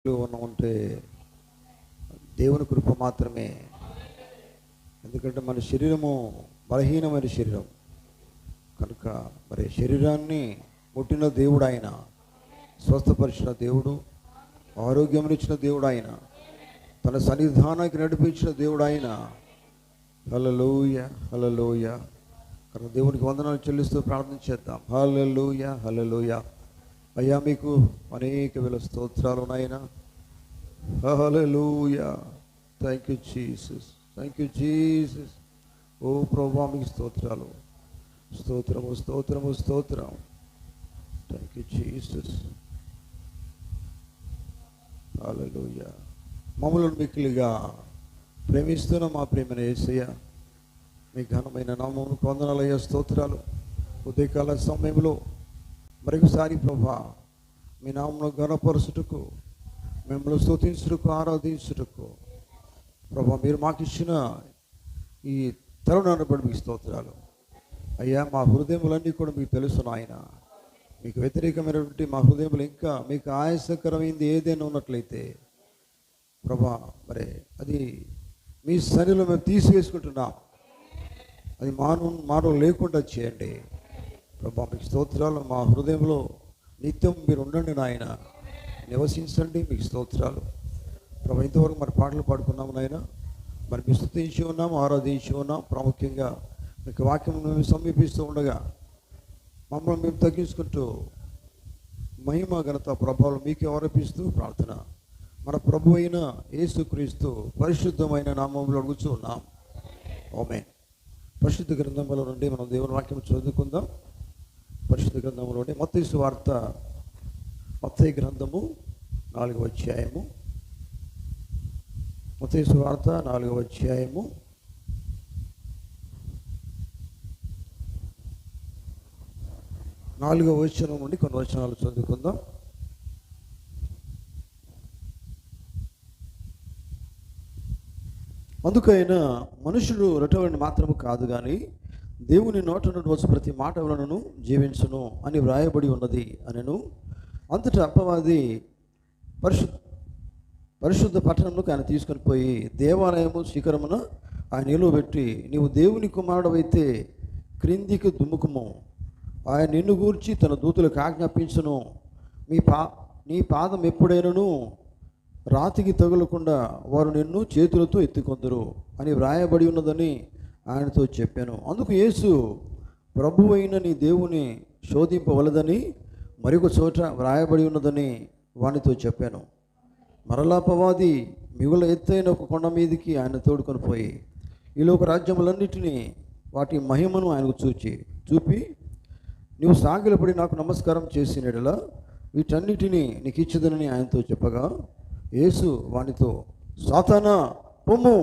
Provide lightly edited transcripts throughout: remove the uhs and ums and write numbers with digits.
ఉంటే దేవుని కృప మాత్రమే. ఎందుకంటే మన శరీరము బలహీనమైన శరీరం కనుక మరి శరీరాన్ని ముట్టిన దేవుడు ఆయన, స్వస్థపరిచిన దేవుడు, ఆరోగ్యం ఇచ్చిన దేవుడు ఆయన, తన సన్నిధానానికి నడిపించిన దేవుడు ఆయన. హల్లెలూయా హల్లెలూయా. కనుక దేవునికి వందనాలు చెల్లిస్తూ ప్రార్థన చేద్దాం. హల్లెలూయా హల్లెలూయా. అయ్యా మీకు అనేక వేల స్తోత్రాలు నాయనా. Hallelujah. Thank you Jesus, thank you Jesus. ఓ ప్రభువా మీకు స్తోత్రాలు, స్తోత్రము స్తోత్రము స్తోత్రం. Thank you Jesus. హల్లెలూయా. మమ్మల్ని మిక్కిలిగా ప్రేమిస్తున్న మా ప్రేమను యేసయ్య, మీ ఘనమైన నామమునకు వందనాలయ్యా, స్తోత్రాలు. ఉదయకాల సమయంలో మరొకసారి ప్రభా మీ నామమును ఘనపరచుటకు, మిమ్మల్ని స్తుతించుటకు, ఆరాధించుటకు ప్రభా మీరు మాకు ఇచ్చిన ఈ తరుణాన్ని బట్టి మీకు స్తోత్రాలు అయ్యా. మా హృదయములన్నీ కూడా మీకు తెలుసు నాయన. మీకు వ్యతిరేకమైనటువంటి మా హృదయములు ఇంకా మీకు ఆయాసకరమైంది ఏదైనా ఉన్నట్లయితే ప్రభా మరి అది మీ సన్నిధిలో మేము తీసివేసుకుంటున్నాం. అది మానవ లేకుండా చేయండి ప్రభా. మీకు స్తోత్రాలు. మా హృదయంలో నిత్యం మీరు ఉండండి నాయన, నివసించండి. మీకు స్తోత్రాలు ప్రభా. ఇంతవరకు మరి పాటలు పాడుకున్నాము నాయన, మరి మీ స్తుతించి ఉన్నాం, ఆరాధించి ఉన్నాం. ప్రాముఖ్యంగా మీకు వాక్యం మేము సమీపిస్తూ ఉండగా మమ్మల్ని మేము తగ్గించుకుంటూ మహిమ ఘనత ప్రభావం మీకే ఆరోపిస్తూ ప్రార్థన మన ప్రభు అయిన యేసుక్రీస్తు పరిశుద్ధమైన నామములో అడుగుతూ ఉన్నాం. ఆమేన్. పరిశుద్ధ గ్రంథంలో నుండి మనం దేవుని వాక్యం చదువుకుందాం. పరిశుద్ధ గ్రంథంలో నుండి మత్తయి సువార్త, మత్తయి గ్రంథము 4వ అధ్యాయము. మత్తయి సువార్త 4వ అధ్యాయము 4వ వచనం నుండి కొన్ని వచనాలు చదువుకుందాం. అందుకైనా మనుషుడు రొట్టెవలని మాత్రము కాదు కానీ దేవుని నోట నుండి వచ్చి ప్రతి మాట వలనను జీవించును అని వ్రాయబడి ఉన్నది అనెను. అంతటా అపవాది పరిశుద్ధ పట్టణంలోకి ఆయన తీసుకొని పోయి దేవాలయము శిఖరమున ఆయన నిలువబెట్టి, నీవు దేవుని కుమారుడవైతే క్రిందికి దుమ్ముకుము, ఆయన నిన్ను గూర్చి తన దూతలకు ఆజ్ఞాపించును, నీ పాదం ఎప్పుడైనను రాతికి తగులకుండా వారు నిన్ను చేతులతో ఎత్తుకొందరు అని వ్రాయబడి ఉన్నదని ఆయనతో చెప్పాను. అందుకు యేసు, ప్రభువైన నీ దేవుని శోధింపవలదని మరొక చోట వ్రాయబడి ఉన్నదని వానితో చెప్పాను. మరలా అపవాది మిగుల ఎత్తైన ఒక కొండ మీదికి ఆయన తోడుకొని పోయి ఈ లోక రాజ్యములన్నిటినీ వాటి మహిమను ఆయనకు చూపి నీవు సాగిలపడి నాకు నమస్కారం చేసినట్లా వీటన్నిటినీ నీకు ఇచ్చదనని ఆయనతో చెప్పగా, యేసు వానితో, సాతానా పొమ్ము,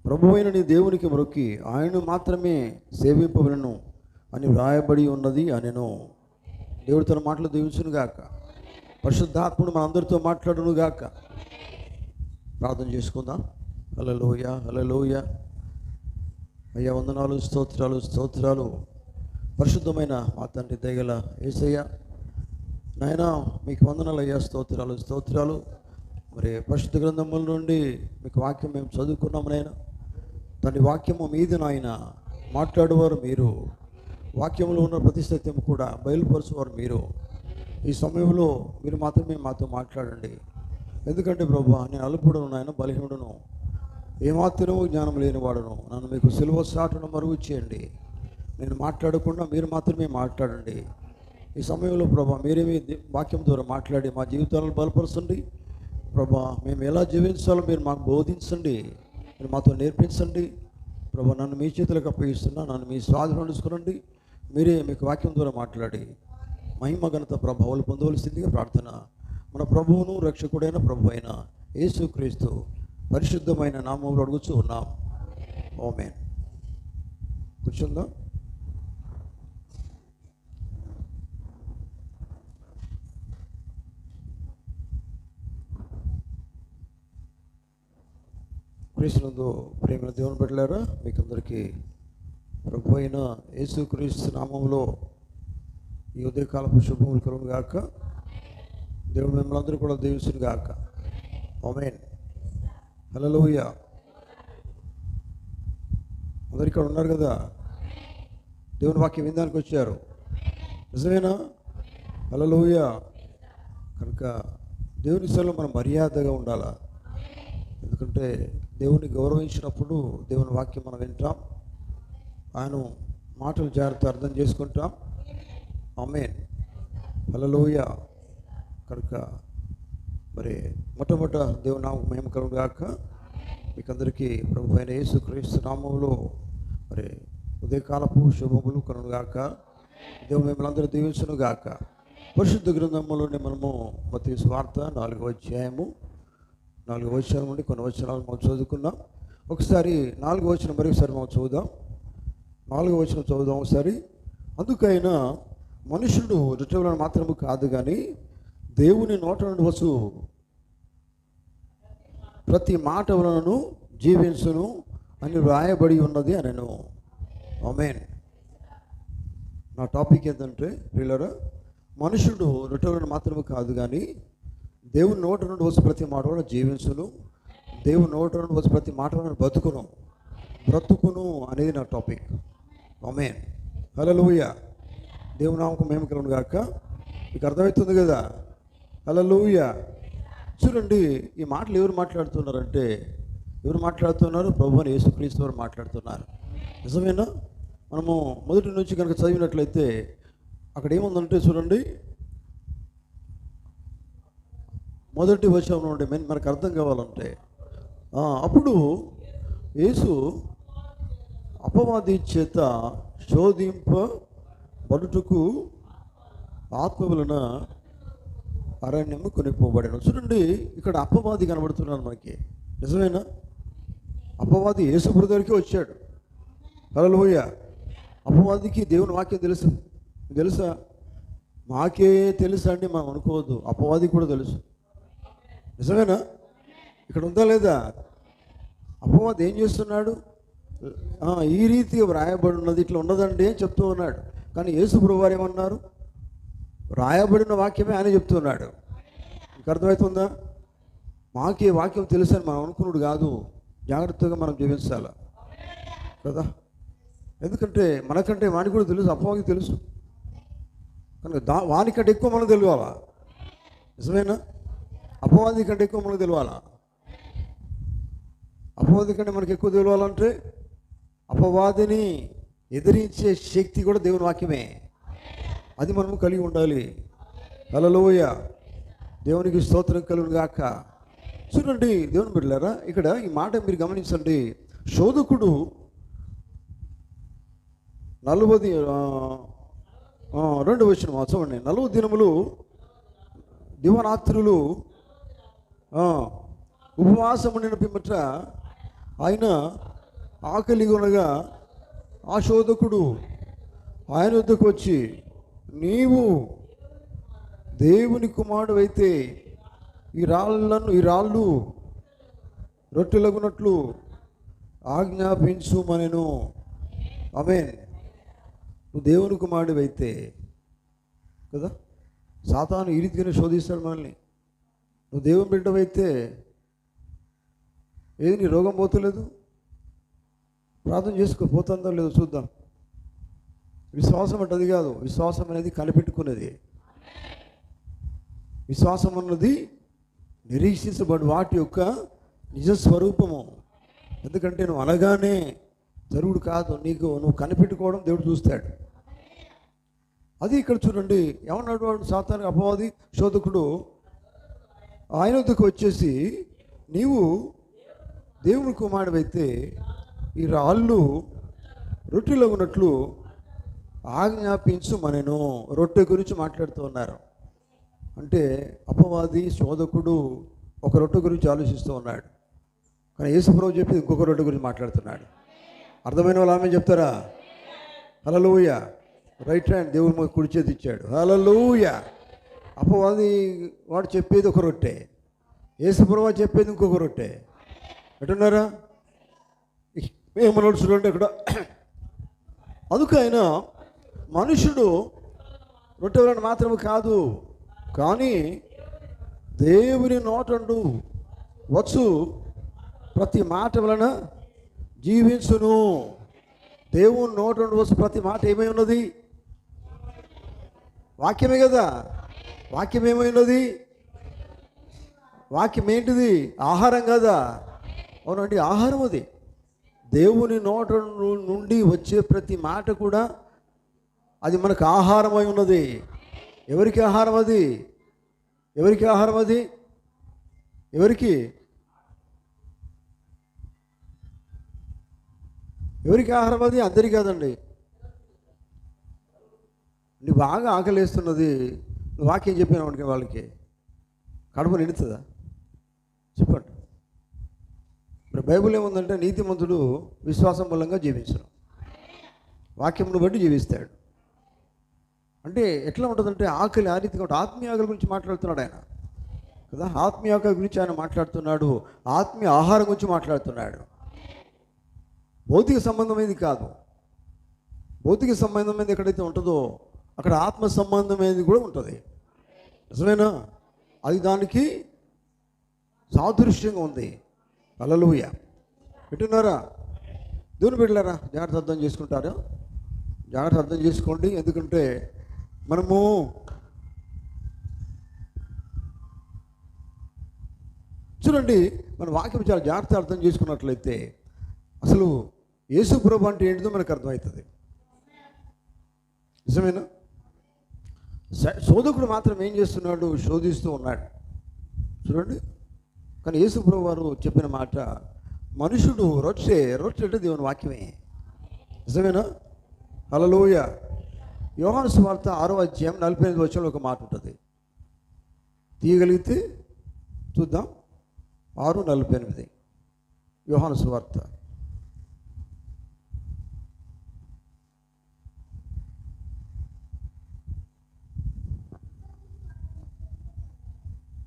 ప్రభువైన నీ దేవునికి మొక్కి ఆయన మాత్రమే సేవింపవలను అని వ్రాయబడి ఉన్నది అనెను. దేవుడు తన మాటలు దీవించును గాక. పరిశుద్ధాత్ముడు మనందరితో మాట్లాడును గాక. ప్రార్థన చేసుకుందాం. హల్లెలూయా హల్లెలూయా. అయ్యా వందనాలు, స్తోత్రాలు స్తోత్రాలు. పరిశుద్ధమైన మా తండ్రి దయగల యేసయ్య నాయనా, మీకు వందనాలు అయ్యా, స్తోత్రాలు స్తోత్రాలు. మరి పరిశుద్ధ గ్రంథముల నుండి మీకు వాక్యం మేము చదువుకున్నాము నాయన. దాని వాక్యము మీది నాయన, మాట్లాడేవారు మీరు, వాక్యంలో ఉన్న ప్రతి సత్యము కూడా బయలుపరచువారు మీరు. ఈ సమయంలో మీరు మాత్రమే మాతో మాట్లాడండి. ఎందుకంటే ప్రభువా, నేను అల్పుడను నాయన, బలహీనుడును, ఏమాత్రమూ జ్ఞానం లేనివాడును. నన్ను మీకు సిలువ సాటును మరుగు చేయండి. నేను మాట్లాడకుండా మీరు మాత్రమే మాట్లాడండి. ఈ సమయంలో ప్రభా మీరేమి వాక్యం ద్వారా మాట్లాడి మా జీవితాలను బలపరచండి ప్రభా. మేము ఎలా జీవించాలో మీరు మాకు బోధించండి, మీరు మాతో నేర్పించండి ప్రభా. నన్ను మీ చేతులకు అప్పగిస్తున్నా, నన్ను మీ స్వాధీనం తీసుకురండి. మీరే మీకు వాక్యం ద్వారా మాట్లాడి మహిమ ఘనత ప్రభావాలు పొందవలసిందిగా ప్రార్థన మన ప్రభువును రక్షకుడైన ప్రభు అయిన యేసుక్రీస్తు పరిశుద్ధమైన నామములో అడుగుచూ ఉన్నాం. ఆమేన్. కూర్చుందాం. క్రీస్తునందు ప్రేమ దేవుని బిడ్డలారా, మీకు అందరికీ ప్రభు అయిన యేసుక్రీస్తు నామములో ఈ ఉదయకాలపు శుభములు కలుగును గాక. దేవుడు మిమ్మల్ని అందరూ కూడా దీవించును గాక. ఆమేన్. హల్లెలూయా. అందరు ఇక్కడ ఉన్నారు కదా, దేవుని వాక్యం వినడానికి వచ్చారు, నిజమేనా? హల్లెలూయా. కనుక దేవుని సేవలో మనం మర్యాదగా ఉండాలా. ఎందుకంటే దేవుని గౌరవించినప్పుడు దేవుని వాక్యం మనం వింటాం, ఆయన మాటలు జాగ్రత్త అర్థం చేసుకుంటాం. ఆమేన్. హల్లెలూయా. కనుక మరి మొట్టమొదట దేవుని నామముకు మహిమ కలుగును గాక. మీకందరికీ ప్రభు అయిన యేసుక్రీస్తు నామములో మరి ఉదయకాలపు శుభములు కలుగును గాక. దేవుడు మిమ్మల్ని అందరూ దీవించును గాక. పరిశుద్ధ గ్రంథంలోనే మనము మత్తయి సువార్త 4వ అధ్యాయము 4వ వచనం నుండి కొన్ని వచనాలు మనం చదువుకున్నాం. ఒకసారి 4వ వచనం మరొకసారి మనం చదువుదాం. 4వ వచనం చదువుదాం ఒకసారి. అందుకైనా మనుషుడు రొట్టెలను మాత్రము కాదు కానీ దేవుని నోట నుండి వచ్చు ప్రతి మాట వలనను జీవించును అని వ్రాయబడి ఉన్నది అనెను. ఆమేన్. నా టాపిక్ ఏంటంటే ప్రియులారా, మనుషుడు రొట్టెలను మాత్రమే కాదు కానీ దేవుని నోట నుండి వచ్చి ప్రతి మాట వలన జీవించును, దేవుని నోట నుండి వచ్చి ప్రతి మాట వలన బ్రతుకును అనేది నా టాపిక్. ఆమేన్. హల్లెలూయా. దేవుని నామముకు మహిమ కలుగును గాక. మీకు అర్థమవుతుంది కదా? హల్లెలూయా. చూడండి, ఈ మాటలు ఎవరు మాట్లాడుతున్నారంటే, ఎవరు మాట్లాడుతున్నారు? ప్రభువైన యేసుక్రీస్తు వారు మాట్లాడుతున్నారు. నిజమేనా? మనము మొదటి నుంచి కనుక చదివినట్లయితే అక్కడ ఏముందంటే చూడండి, మొదటి వచనం నుండి మనకు అర్థం కావాలంటే, అప్పుడు యేసు అపవాది చేత శోధింపబడుటకు ఆత్మ వలన అరణ్యము కొనిపోబడాను. చూడండి, ఇక్కడ అపవాది కనబడుతున్నాడు మనకి. నిజమేనా? అపవాది యేసు ప్రభు దగ్గరికి వచ్చాడు. హల్లెలూయా. అపవాదికి దేవుని వాక్యం తెలుసా? మాకే తెలుసా అండి మనం అనుకోవద్దు, అపవాది కూడా తెలుసు. నిజమేనా? ఇక్కడ ఉందా లేదా? అపవాది ఏం చేస్తున్నాడు? ఈ రీతిగా వ్రాయబడి ఉన్నది, ఇట్లా ఉన్నదండి అని చెప్తూ ఉన్నాడు. కానీ యేసు ప్రభు వారు ఏమన్నారు? రాయబడిన వాక్యమే ఆయన చెప్తున్నాడు. మీకు అర్థమవుతుందా? మాకే వాక్యం తెలుసు అని మనం అనుకున్నాడు కాదు, జాగ్రత్తగా మనం జీవించాలి కదా. ఎందుకంటే మనకంటే వానికి కూడా తెలుసు, అపవాదికి తెలుసు. కనుక వానికంటే ఎక్కువ మనకు తెలియాలా. నిజమేనా? అపవాది కంటే ఎక్కువ మనకు తెలియాలా. అపవాది కంటే మనకు ఎక్కువ తెలియాలంటే అపవాదిని ఎదిరించే శక్తి కూడా దేవుని వాక్యమే. అది మనము కలిగి ఉండాలి. హల్లెలూయా. దేవునికి స్తోత్రం కలుగును గాక. చూడండి దేవుని బిడ్డలారా, ఇక్కడ ఈ మాట మీరు గమనించండి. శోధకుడు 2వ వచనం చూడండి. 40 దినములు దివరాత్రులు ఉపవాసము నిన్న పిమ్మట ఆయన ఆకలి కొనగా ఆ శోధకుడు ఆయన వద్దకు వచ్చి, నీవు దేవుని కుమారుడు అయితే ఈ రాళ్ళు రొట్టెలగునట్లు ఆజ్ఞాపించుమనెను. ఆమేన్. నువ్వు దేవుని కుమారుడు అయితే కదా, సాతాను ఈ రీతిగానే శోధిస్తాడు మనల్ని. నువ్వు దేవుని బిడ్డవైతే ఏది నీ రోగం పోతలేదు? ప్రార్థన చేసుకో, పోతుందో లేదో చూద్దాం. విశ్వాసం అంటే అది కాదు. విశ్వాసం అనేది కనిపెట్టుకునేది. విశ్వాసం అన్నది నిరీక్షించబడి వాటి యొక్క నిజస్వరూపము. ఎందుకంటే నువ్వు అనగానే జరుగుడు కాదు, నువ్వు కనిపెట్టుకోవడం దేవుడు చూస్తాడు. అది ఇక్కడ చూడండి, ఏమన్నాడు వాడు? సాతాను అపవాది శోధకుడు ఆయన వద్దకు వచ్చేసి, నీవు దేవుని కుమారుడైతే ఈ రాళ్ళు రొట్టెలో ఉన్నట్లు ఆజ్ఞాపించు మనను. రొట్టె గురించి మాట్లాడుతూ ఉన్నారు. అంటే అపవాది శోధకుడు ఒక రొట్టె గురించి ఆలోచిస్తూ ఉన్నాడు, కానీ యేసుప్రభు చెప్పి ఇంకొక రొట్టె గురించి మాట్లాడుతున్నాడు. అర్థమైన వాళ్ళు ఆమె చెప్తారా? హల్లెలూయా. రైట్ హ్యాండ్ దేవుని కుడి చేతి ఇచ్చాడు. హల్లెలూయా. అపవాది వాడు చెప్పేది ఒక రొట్టె, యేసుప్రభు చెప్పేది ఇంకొక రొట్టె. ఎట్టున్నారా? ఏమన్నాడు చూడండి అక్కడ. అందుకైనా మనుషుడు రొట్టెలను మాత్రమే కాదు కానీ దేవుని నోటండు వచ్చు ప్రతి మాట వలన జీవించును. దేవుని నోటండు వచ్చు ప్రతి మాట ఏమై ఉన్నది? వాక్యమే కదా. వాక్యం ఏమై ఉన్నది? వాక్యం ఏంటిది? ఆహారం కదా. అవునండి, ఆహారం అది. దేవుని నోట నుండి వచ్చే ప్రతి మాట కూడా అది మనకు ఆహారమై ఉన్నది. ఎవరికి ఆహారం అది? ఎవరికి ఆహారం అది? ఎవరికి ఎవరికి ఆహారం అది? అందరికీ కాదండి. నువ్వు బాగా ఆకలిస్తున్నది, నువ్వు వాక్యం చెప్పినావు అనుకో, వాళ్ళకి కడుపు నిండుతుందా? చెప్పండి. ఇప్పుడు బైబిల్ ఏముందంటే నీతిమంతుడు విశ్వాసం మూలంగా జీవించను, వాక్యమును బట్టి జీవిస్తాడు. అంటే ఎట్లా ఉంటుందంటే ఆకలి ఆ రీతిగా ఉంటుంది. ఆత్మీయ ఆకలి గురించి మాట్లాడుతున్నాడు ఆయన కదా. ఆత్మీయ ఆకలి గురించి ఆయన మాట్లాడుతున్నాడు, ఆత్మీయ ఆహారం గురించి మాట్లాడుతున్నాడు. భౌతిక సంబంధమైనది కాదు. భౌతిక సంబంధమైనది ఎక్కడైతే ఉంటుందో అక్కడ ఆత్మ సంబంధమైనది కూడా ఉంటుంది. నిజమేనా? అది దానికి సాదృశ్యంగా ఉంది. హల్లెలూయా. వింటున్నారా? దేవుని బిడ్డలారా, జాగ్రత్త అర్థం చేసుకుంటారా? జాగ్రత్త అర్థం చేసుకోండి. ఎందుకంటే మనము చూడండి, మన వాక్యం చాలా జాగ్రత్త అర్థం చేసుకున్నట్లయితే అసలు యేసు ప్రభు అంటే ఏంటిదో మనకు అర్థమవుతుంది. నిజమేనా? శోధకుడు మాత్రం ఏం చేస్తున్నాడు? శోధిస్తూ ఉన్నాడు. చూడండి, కానీ యేసు ప్రభు వారు చెప్పిన మాట, మనుషుడు రొట్టె అంటే దేవుని వాక్యమే. నిజమేనా? హల్లెలూయా. యోహాను సువార్త 6వ అధ్యాయం 45 వచనంలో ఒక మాట ఉంటుంది. తీయగలిగితే చూద్దాం. 6:48 యోహాను సువార్త.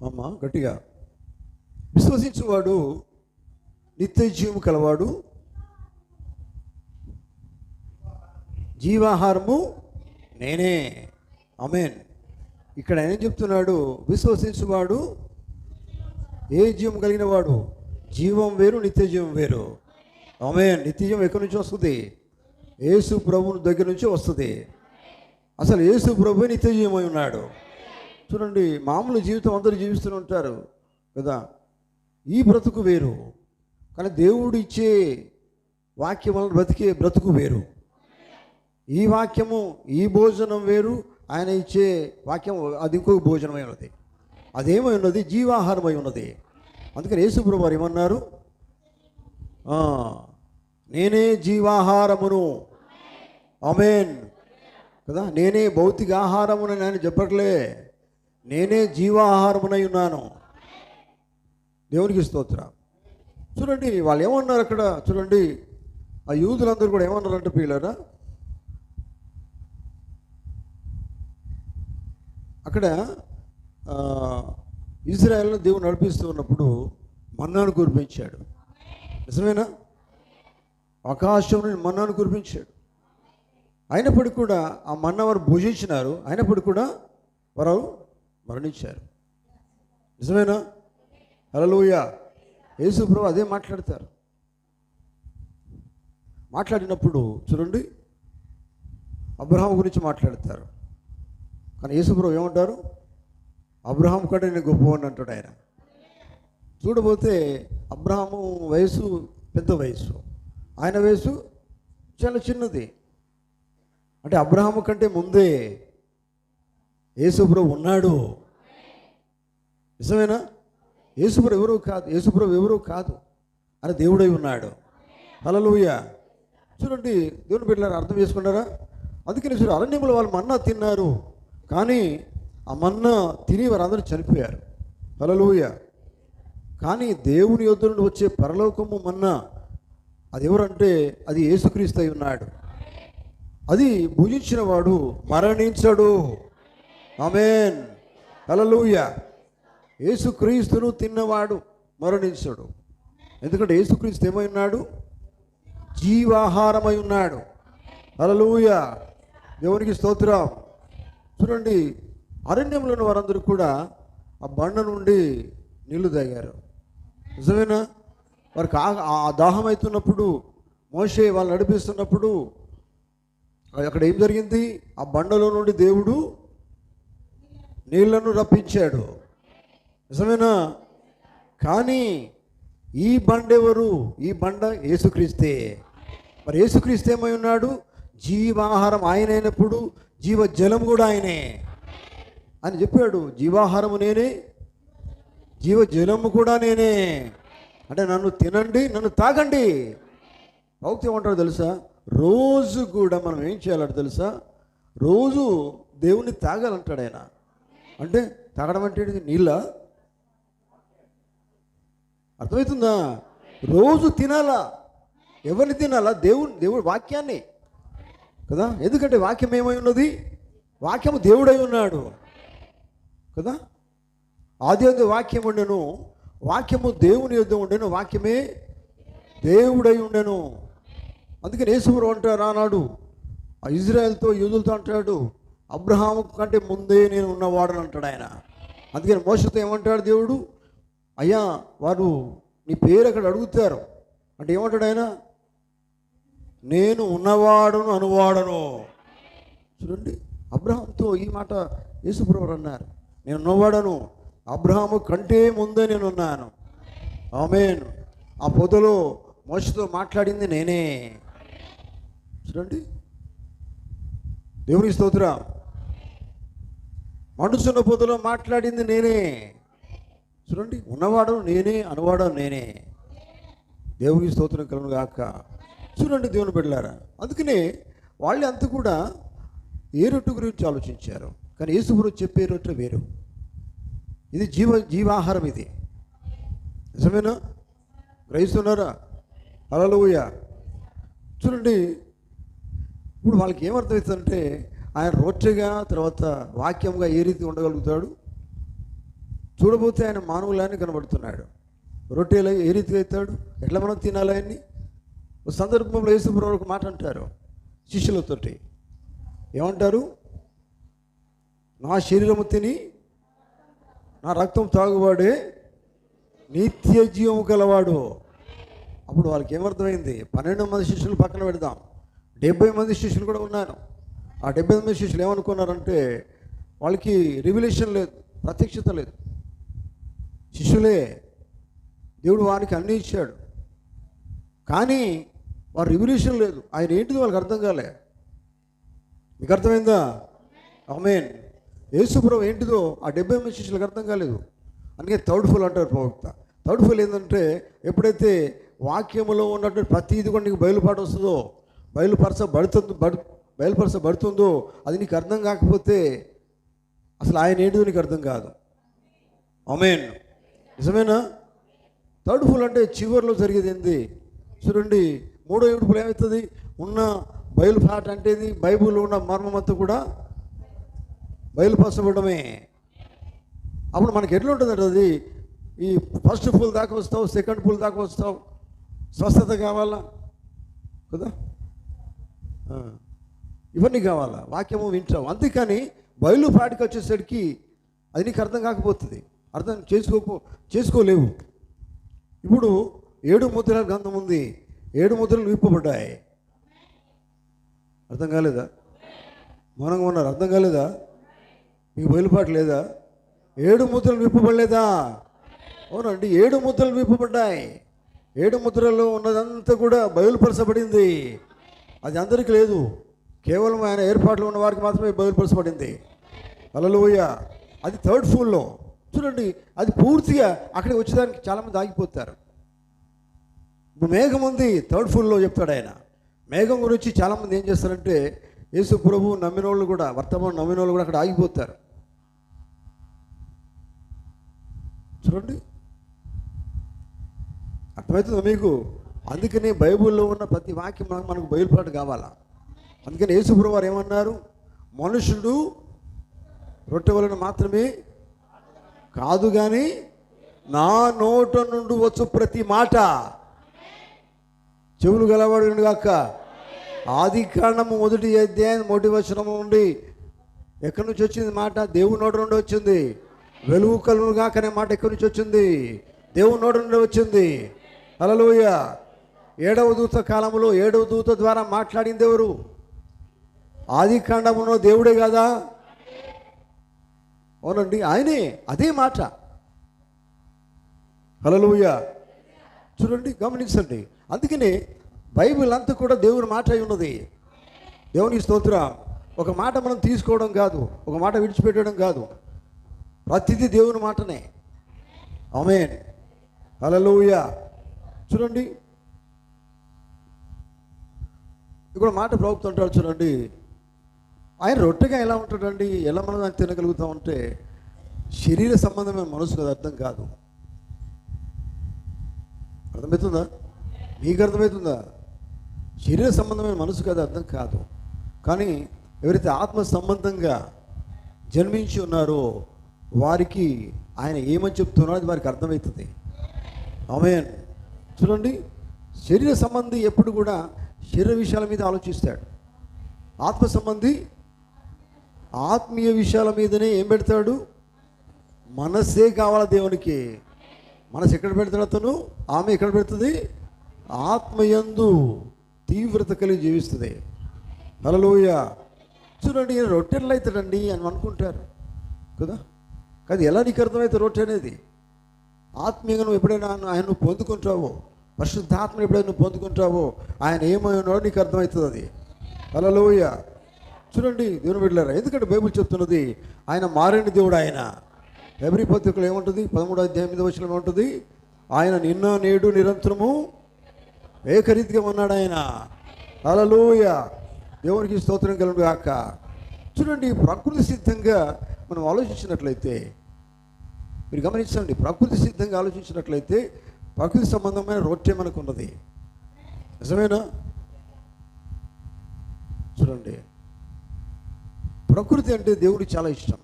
అమ్మ గట్టిగా. విశ్వసించువాడు నిత్య జీవము కలవాడు, జీవాహారము నేనే. ఆమేన్. ఇక్కడ ఏం చెప్తున్నాడు? విశ్వసించువాడు ఏ జీవం కలిగిన వాడు? జీవం వేరు, నిత్య జీవం వేరు. ఆమేన్. నిత్య జీవం ఎక్కడి నుంచి వస్తుంది? యేసు ప్రభువు దగ్గర నుంచి వస్తుంది. అసలు యేసు ప్రభువే నిత్య జీవమై ఉన్నాడు. చూడండి, మామూలు జీవితం అందరూ జీవిస్తూ ఉంటారు కదా. ఈ బ్రతుకు వేరు, కానీ దేవుడు ఇచ్చే వాక్యం వలన బ్రతికే బ్రతుకు వేరు. ఈ వాక్యము, ఈ భోజనం వేరు, ఆయన ఇచ్చే వాక్యం అది ఇంకొక భోజనమై ఉన్నది. అదేమై ఉన్నది? జీవాహారమై ఉన్నది. అందుకని యేసు ప్రభువు వారు ఏమన్నారు? నేనే జీవాహారమును. ఆమేన్ కదా. నేనే భౌతిక ఆహారమునని ఆయన చెప్పట్లే, నేనే జీవాహారమునై ఉన్నాను. దేవునికి స్తోత్రం. చూడండి, వాళ్ళు ఏమన్నారు అక్కడ? చూడండి, ఆ యూదులందరూ కూడా ఏమన్నారంటే, పిల్లరా, అక్కడ ఇజ్రాయెల్ను దేవుడు నడిపిస్తూ ఉన్నప్పుడు మన్నాను కురిపించాడు. నిజమేనా? ఆకాశం నుండి మన్నాను కురిపించాడు. అయినప్పటికీ కూడా ఆ మన్నా వారు భుజించినారు, అయినప్పటికీ కూడా వారు మరణించారు. నిజమేనా? హల్లెలూయా. యేసు ప్రభు అదే మాట్లాడతారు. మాట్లాడినప్పుడు చూడండి, అబ్రహాం గురించి మాట్లాడతారు. కానీ యేసు ప్రభు ఏమంటారు? అబ్రహాం కంటే నేను గొప్పవాడిని అంటాడు ఆయన. చూడబోతే అబ్రహాము వయసు పెద్ద వయసు, ఆయన వయసు చాలా చిన్నది. అంటే అబ్రహాము కంటే ముందే యేసు ప్రభు ఉన్నాడు. నిజమేనా? యేసు ప్రభు ఎవరూ కాదు, యేసు ప్రభు ఎవరూ కాదు, అని దేవుడై ఉన్నాడు. హల్లెలూయా. చూడండి, దేవుని బిడ్డలారా, అర్థం చేసుకున్నారా? అందుకని చూడు, అరణ్యంలో వాళ్ళు మన్నా తిన్నారు, కానీ ఆ మన్నా తిని వారందరూ చనిపోయారు. హల్లెలూయా. కానీ దేవుని యొద్ద నుండి వచ్చే పరలోకము మన్నా అది ఎవరంటే అది యేసుక్రీస్తు అయి ఉన్నాడు. అది భుజించిన వాడు మరణించడు. ఆమేన్. హల్లెలూయా. యేసుక్రీస్తును తిన్నవాడు మరణించడు. ఎందుకంటే యేసుక్రీస్తు ఏమై ఉన్నాడు? జీవాహారమై ఉన్నాడు. హల్లెలూయా. దేవునికి స్తోత్రం. చూడండి, అరణ్యంలో ఉన్న వారందరూ కూడా ఆ బండ నుండి నీళ్లు తాగారు. నిజమేనా? వారికి ఆ దాహం అవుతున్నప్పుడు మోషే వాళ్ళు నడిపిస్తున్నప్పుడు అక్కడ ఏం జరిగింది? ఆ బండలో నుండి దేవుడు నీళ్లను రప్పించాడు. నిజమేనా? కానీ ఈ బండ ఎవరు? ఈ బండ యేసుక్రీస్తే. మరి యేసుక్రీస్తు ఏమై ఉన్నాడు? జీవాహారం ఆయన అయినప్పుడు జీవ జలం కూడా ఆయనే అని చెప్పాడు. జీవాహారము నేనే, జీవ జలము కూడా నేనే. అంటే నన్ను తినండి, నన్ను తాగండి. భక్తి ఏమంటాడు తెలుసా? రోజు కూడా మనం ఏం చేయాలంటే తెలుసా? రోజు దేవుణ్ణి తాగాలంటాడు ఆయన. అంటే తాగడం అంటే నీళ్ళ, అర్థమవుతుందా? రోజు తినాలా. ఎవరిని తినాలా? దేవుడు వాక్యాన్ని కదా. ఎందుకంటే వాక్యం ఏమై ఉన్నది? వాక్యము దేవుడై ఉన్నాడు కదా. ఆది అందు వాక్యం ఉండెను, వాక్యము దేవుని యొద్ద ఉండెను, వాక్యమే దేవుడై ఉండెను. అందుకని యేసుప్రభువు అంటారు ఆనాడు ఆ ఇజ్రాయెల్తో యూదులతో అంటాడు, అబ్రహాము కంటే ముందే నేను ఉన్నవాడని అంటాడు ఆయన. అందుకని మోషతో ఏమంటాడు దేవుడు? అయ్యా వారు నీ పేరు అక్కడ అడుగుతారు అంటే ఏమంటాడు ఆయన? నేను ఉన్నవాడును అనువాడను. చూడండి, అబ్రహాంతో ఈ మాట యేసుప్రభువు అన్నారు, నేను ఉన్నవాడను, అబ్రహాము కంటే ముందే నేను ఉన్నాను. ఆమేన్. ఆ పొదలో మోషతో మాట్లాడింది నేనే. చూడండి, దేవుని స్తోత్రం. మండుచున్న పొదలో మాట్లాడింది నేనే. చూడండి, ఉన్నవాడు నేనే, అనువాడు నేనే. దేవుని స్తోత్రం కలుగును గాక. చూడండి దేవుని బిడ్డలారా, అందుకనే వాళ్ళు అంతా కూడా ఏ రొట్టె గురించి ఆలోచించారు, కానీ యేసుప్రభువు చెప్పే రొట్టె వేరు. ఇది జీవాహారం. ఇది నిజమేనా? గ్రహిస్తున్నారా? హల్లెలూయా. చూడండి, ఇప్పుడు వాళ్ళకి ఏమర్థమవుతుందంటే ఆయన రొట్టెగా, తర్వాత వాక్యంగా ఏ రీతి ఉండగలుగుతాడు? చూడబోతే ఆయన మానవులాన్ని కనబడుతున్నాడు. రొట్టెలు ఏ రీతిగా అవుతాడు? ఎట్లా మనం తినాలి ఆయన్ని? ఒక సందర్భంలో యేసుప్రభువు ఒక మాట అంటారు శిష్యులతోటి. ఏమంటారు? నా శరీరము తిని నా రక్తం తాగువాడే నిత్య జీవము గలవాడు. అప్పుడు వాళ్ళకి ఏమర్థమైంది? 12 మంది శిష్యులు పక్కన పెడదాం, 70 మంది శిష్యులు కూడా ఉన్నారు. ఆ 70 మంది శిష్యులు ఏమనుకున్నారంటే వాళ్ళకి రివిలేషన్ లేదు, ప్రత్యక్షత లేదు. శిష్యులే, దేవుడు వారికి అన్నీ ఇచ్చాడు, కానీ వారు రివిలేషన్ లేదు. ఆయన ఏంటిది వాళ్ళకి అర్థం కాలే. మీకు అర్థమైందా? ఆమేన్. యేసుప్రభువు ఏంటిదో ఆ 70 మంది శిష్యులకు అర్థం కాలేదు. అందుకే థర్డ్ ఫుల్ అంటారు ప్రవక్త. థర్డ్ ఫుల్ ఏంటంటే ఎప్పుడైతే వాక్యములో ఉన్నటువంటి ప్రతిది కూడా నీకు బయలుపాటు వస్తుందో, బయలుపరచబడుతుందో అది నీకు అర్థం కాకపోతే అసలు ఆయన ఏంటిదో నీకు అర్థం కాదు. ఆమేన్. నిజమేనా? థర్డ్ ఫుల్ అంటే చివరిలో జరిగేది ఏంది? చూడండి, 3వ ఏడుపులు ఏమవుతుంది? ఉన్న బయలుపాటు అంటే బైబిల్లో ఉన్న మర్మమంతా కూడా బయలుపరచబడమే. అప్పుడు మనకి ఎట్లా ఉంటుందంటే అది ఈ ఫస్ట్ ఫుల్ దాకా వస్తావు, సెకండ్ ఫుల్ దాకా వస్తావు, స్వస్థత కావాలా కదా, ఇవన్నీ కావాలా, వాక్యము వింటావు. అందుకని బయలుపాటికి వచ్చేసరికి అది నీకు అర్థం కాకపోతుంది, అర్థం చేసుకోలేవు. ఇప్పుడు 7 ముద్రల గ్రంథం ఉంది, 7 ముద్రలు విప్పబడ్డాయి. అర్థం కాలేదా? మౌనంగా ఉన్నారు. అర్థం కాలేదా? మీకు బయలుపాటు లేదా? 7 ముద్రలు విప్పబడలేదా? అవునండి, 7 ముద్రలు విప్పబడ్డాయి. 7 ముద్రల్లో ఉన్నదంతా కూడా బయలుపరచబడింది. అది అందరికీ లేదు, కేవలం ఆయన ఏర్పాట్లు ఉన్న వారికి మాత్రమే బయలుపరచబడింది. హల్లెలూయా. అది థర్డ్ ఫుల్లో. చూడండి, అది పూర్తిగా అక్కడికి వచ్చేదానికి చాలామంది ఆగిపోతారు. ఇప్పుడు మేఘం ఉంది, థర్డ్ ఫుల్లో చెప్తాడు ఆయన. మేఘం గురించి చాలామంది ఏం చేస్తారంటే యేసు ప్రభువు నమ్మిన వాళ్ళు కూడా, వర్తమానం నమ్మిన వాళ్ళు కూడా అక్కడ ఆగిపోతారు. చూడండి, అర్థమవుతుందా మీకు? అందుకని బైబిల్లో ఉన్న ప్రతి వాక్యం మనకు బయలుపాటు కావాలా. అందుకని యేసు ప్రభువు వారు ఏమన్నారు? మనుషుడు రొట్టె వలన మాత్రమే కాదు కానీ నా నోట నుండి వచ్చు ప్రతి మాట. చెవులు గలవాడు కాక. ఆది కాండము 1వ అధ్యాయం 1వ వచనము నుండి ఎక్కడి నుంచి వచ్చింది మాట? దేవుని నోట నుండి వచ్చింది. వెలుగు కలుగునుగా అనే మాట ఎక్కడి నుంచి వచ్చింది? దేవుని నోటి నుండి వచ్చింది. హల్లెలూయా. 7వ దూత కాలంలో 7వ దూత ద్వారా మాట్లాడింది ఎవరు? ఆది కాండములో దేవుడే కదా. అవునండి, ఆయనే. అదే మాట. హల్లెలూయా. చూడండి, గమనించండి. అందుకనే బైబిల్ అంతా కూడా దేవుని మాట అయి ఉన్నది. దేవునికి స్తోత్రం. ఒక మాట మనం తీసుకోవడం కాదు, ఒక మాట విడిచిపెట్టడం కాదు, ప్రతిదీ దేవుని మాటనే. ఆమేన్. హల్లెలూయా. చూడండి, ఇక్కడ మాట ప్రవక్తుంటాడు. చూడండి, ఆయన రొట్టెగా ఎలా ఉంటాడండి? ఎలా మనం ఆయన తినగలుగుతామంటే శరీర సంబంధమైన మనసు కదా, అర్థం కాదు. అర్థమవుతుందా? మీకు అర్థమవుతుందా? శరీర సంబంధమైన మనసు కదా, అర్థం కాదు. కానీ ఎవరైతే ఆత్మ సంబంధంగా జన్మించి ఉన్నారో వారికి ఆయన ఏమని చెప్తున్నారో అది వారికి అర్థమవుతుంది. ఆమేన్. చూడండి, శరీర సంబంధి ఎప్పుడు కూడా శరీర విషయాల మీద ఆలోచిస్తాడు. ఆత్మ సంబంధి ఆత్మీయ విషయాల మీదనే ఏం పెడతాడు? మనసే కావాలా దేవునికి. మనసు ఎక్కడ పెడతాడు అతను? ఆమె ఎక్కడ పెడుతుంది? ఆత్మయందు తీవ్రత కలిగి జీవిస్తుంది. హల్లెలూయా. చూడండి, ఈయన రొట్టెలు అవుతాడండి అని అనుకుంటారు కదా. కానీ ఎలా నీకు అర్థమైతే రొట్టె అనేది? ఆత్మీయంగా నువ్వు ఎప్పుడైనా ఆయన పొందుకుంటావో, పరిశుద్ధాత్మను ఎప్పుడైనా నువ్వు పొందుకుంటావో ఆయన ఏమైనాడో నీకు అర్థమవుతుంది అది. హల్లెలూయా. చూడండి దేవుని బిడ్డలారా, ఎందుకంటే బైబిల్ చెప్తున్నది ఆయన మారని దేవుడు. ఆయన హెబ్రీ పత్రికలో ఏముంటుంది? 13వ అధ్యాయం 8వ వచనం ఏముంటుంది? ఆయన నిన్న నేడు నిరంతరము ఏకరీతిగా ఉన్నాడు ఆయన. హల్లెలూయా. దేవునికి స్తోత్రం కలుగును గాక. చూడండి, ప్రకృతి సిద్ధంగా మనం ఆలోచించినట్లయితే, మీరు గమనించండి, ప్రకృతి సిద్ధంగా ఆలోచించినట్లయితే ప్రకృతి సంబంధమైన రొట్టె మనకు ఉన్నది. నిజమేనా? చూడండి, ప్రకృతి అంటే దేవుడికి చాలా ఇష్టం.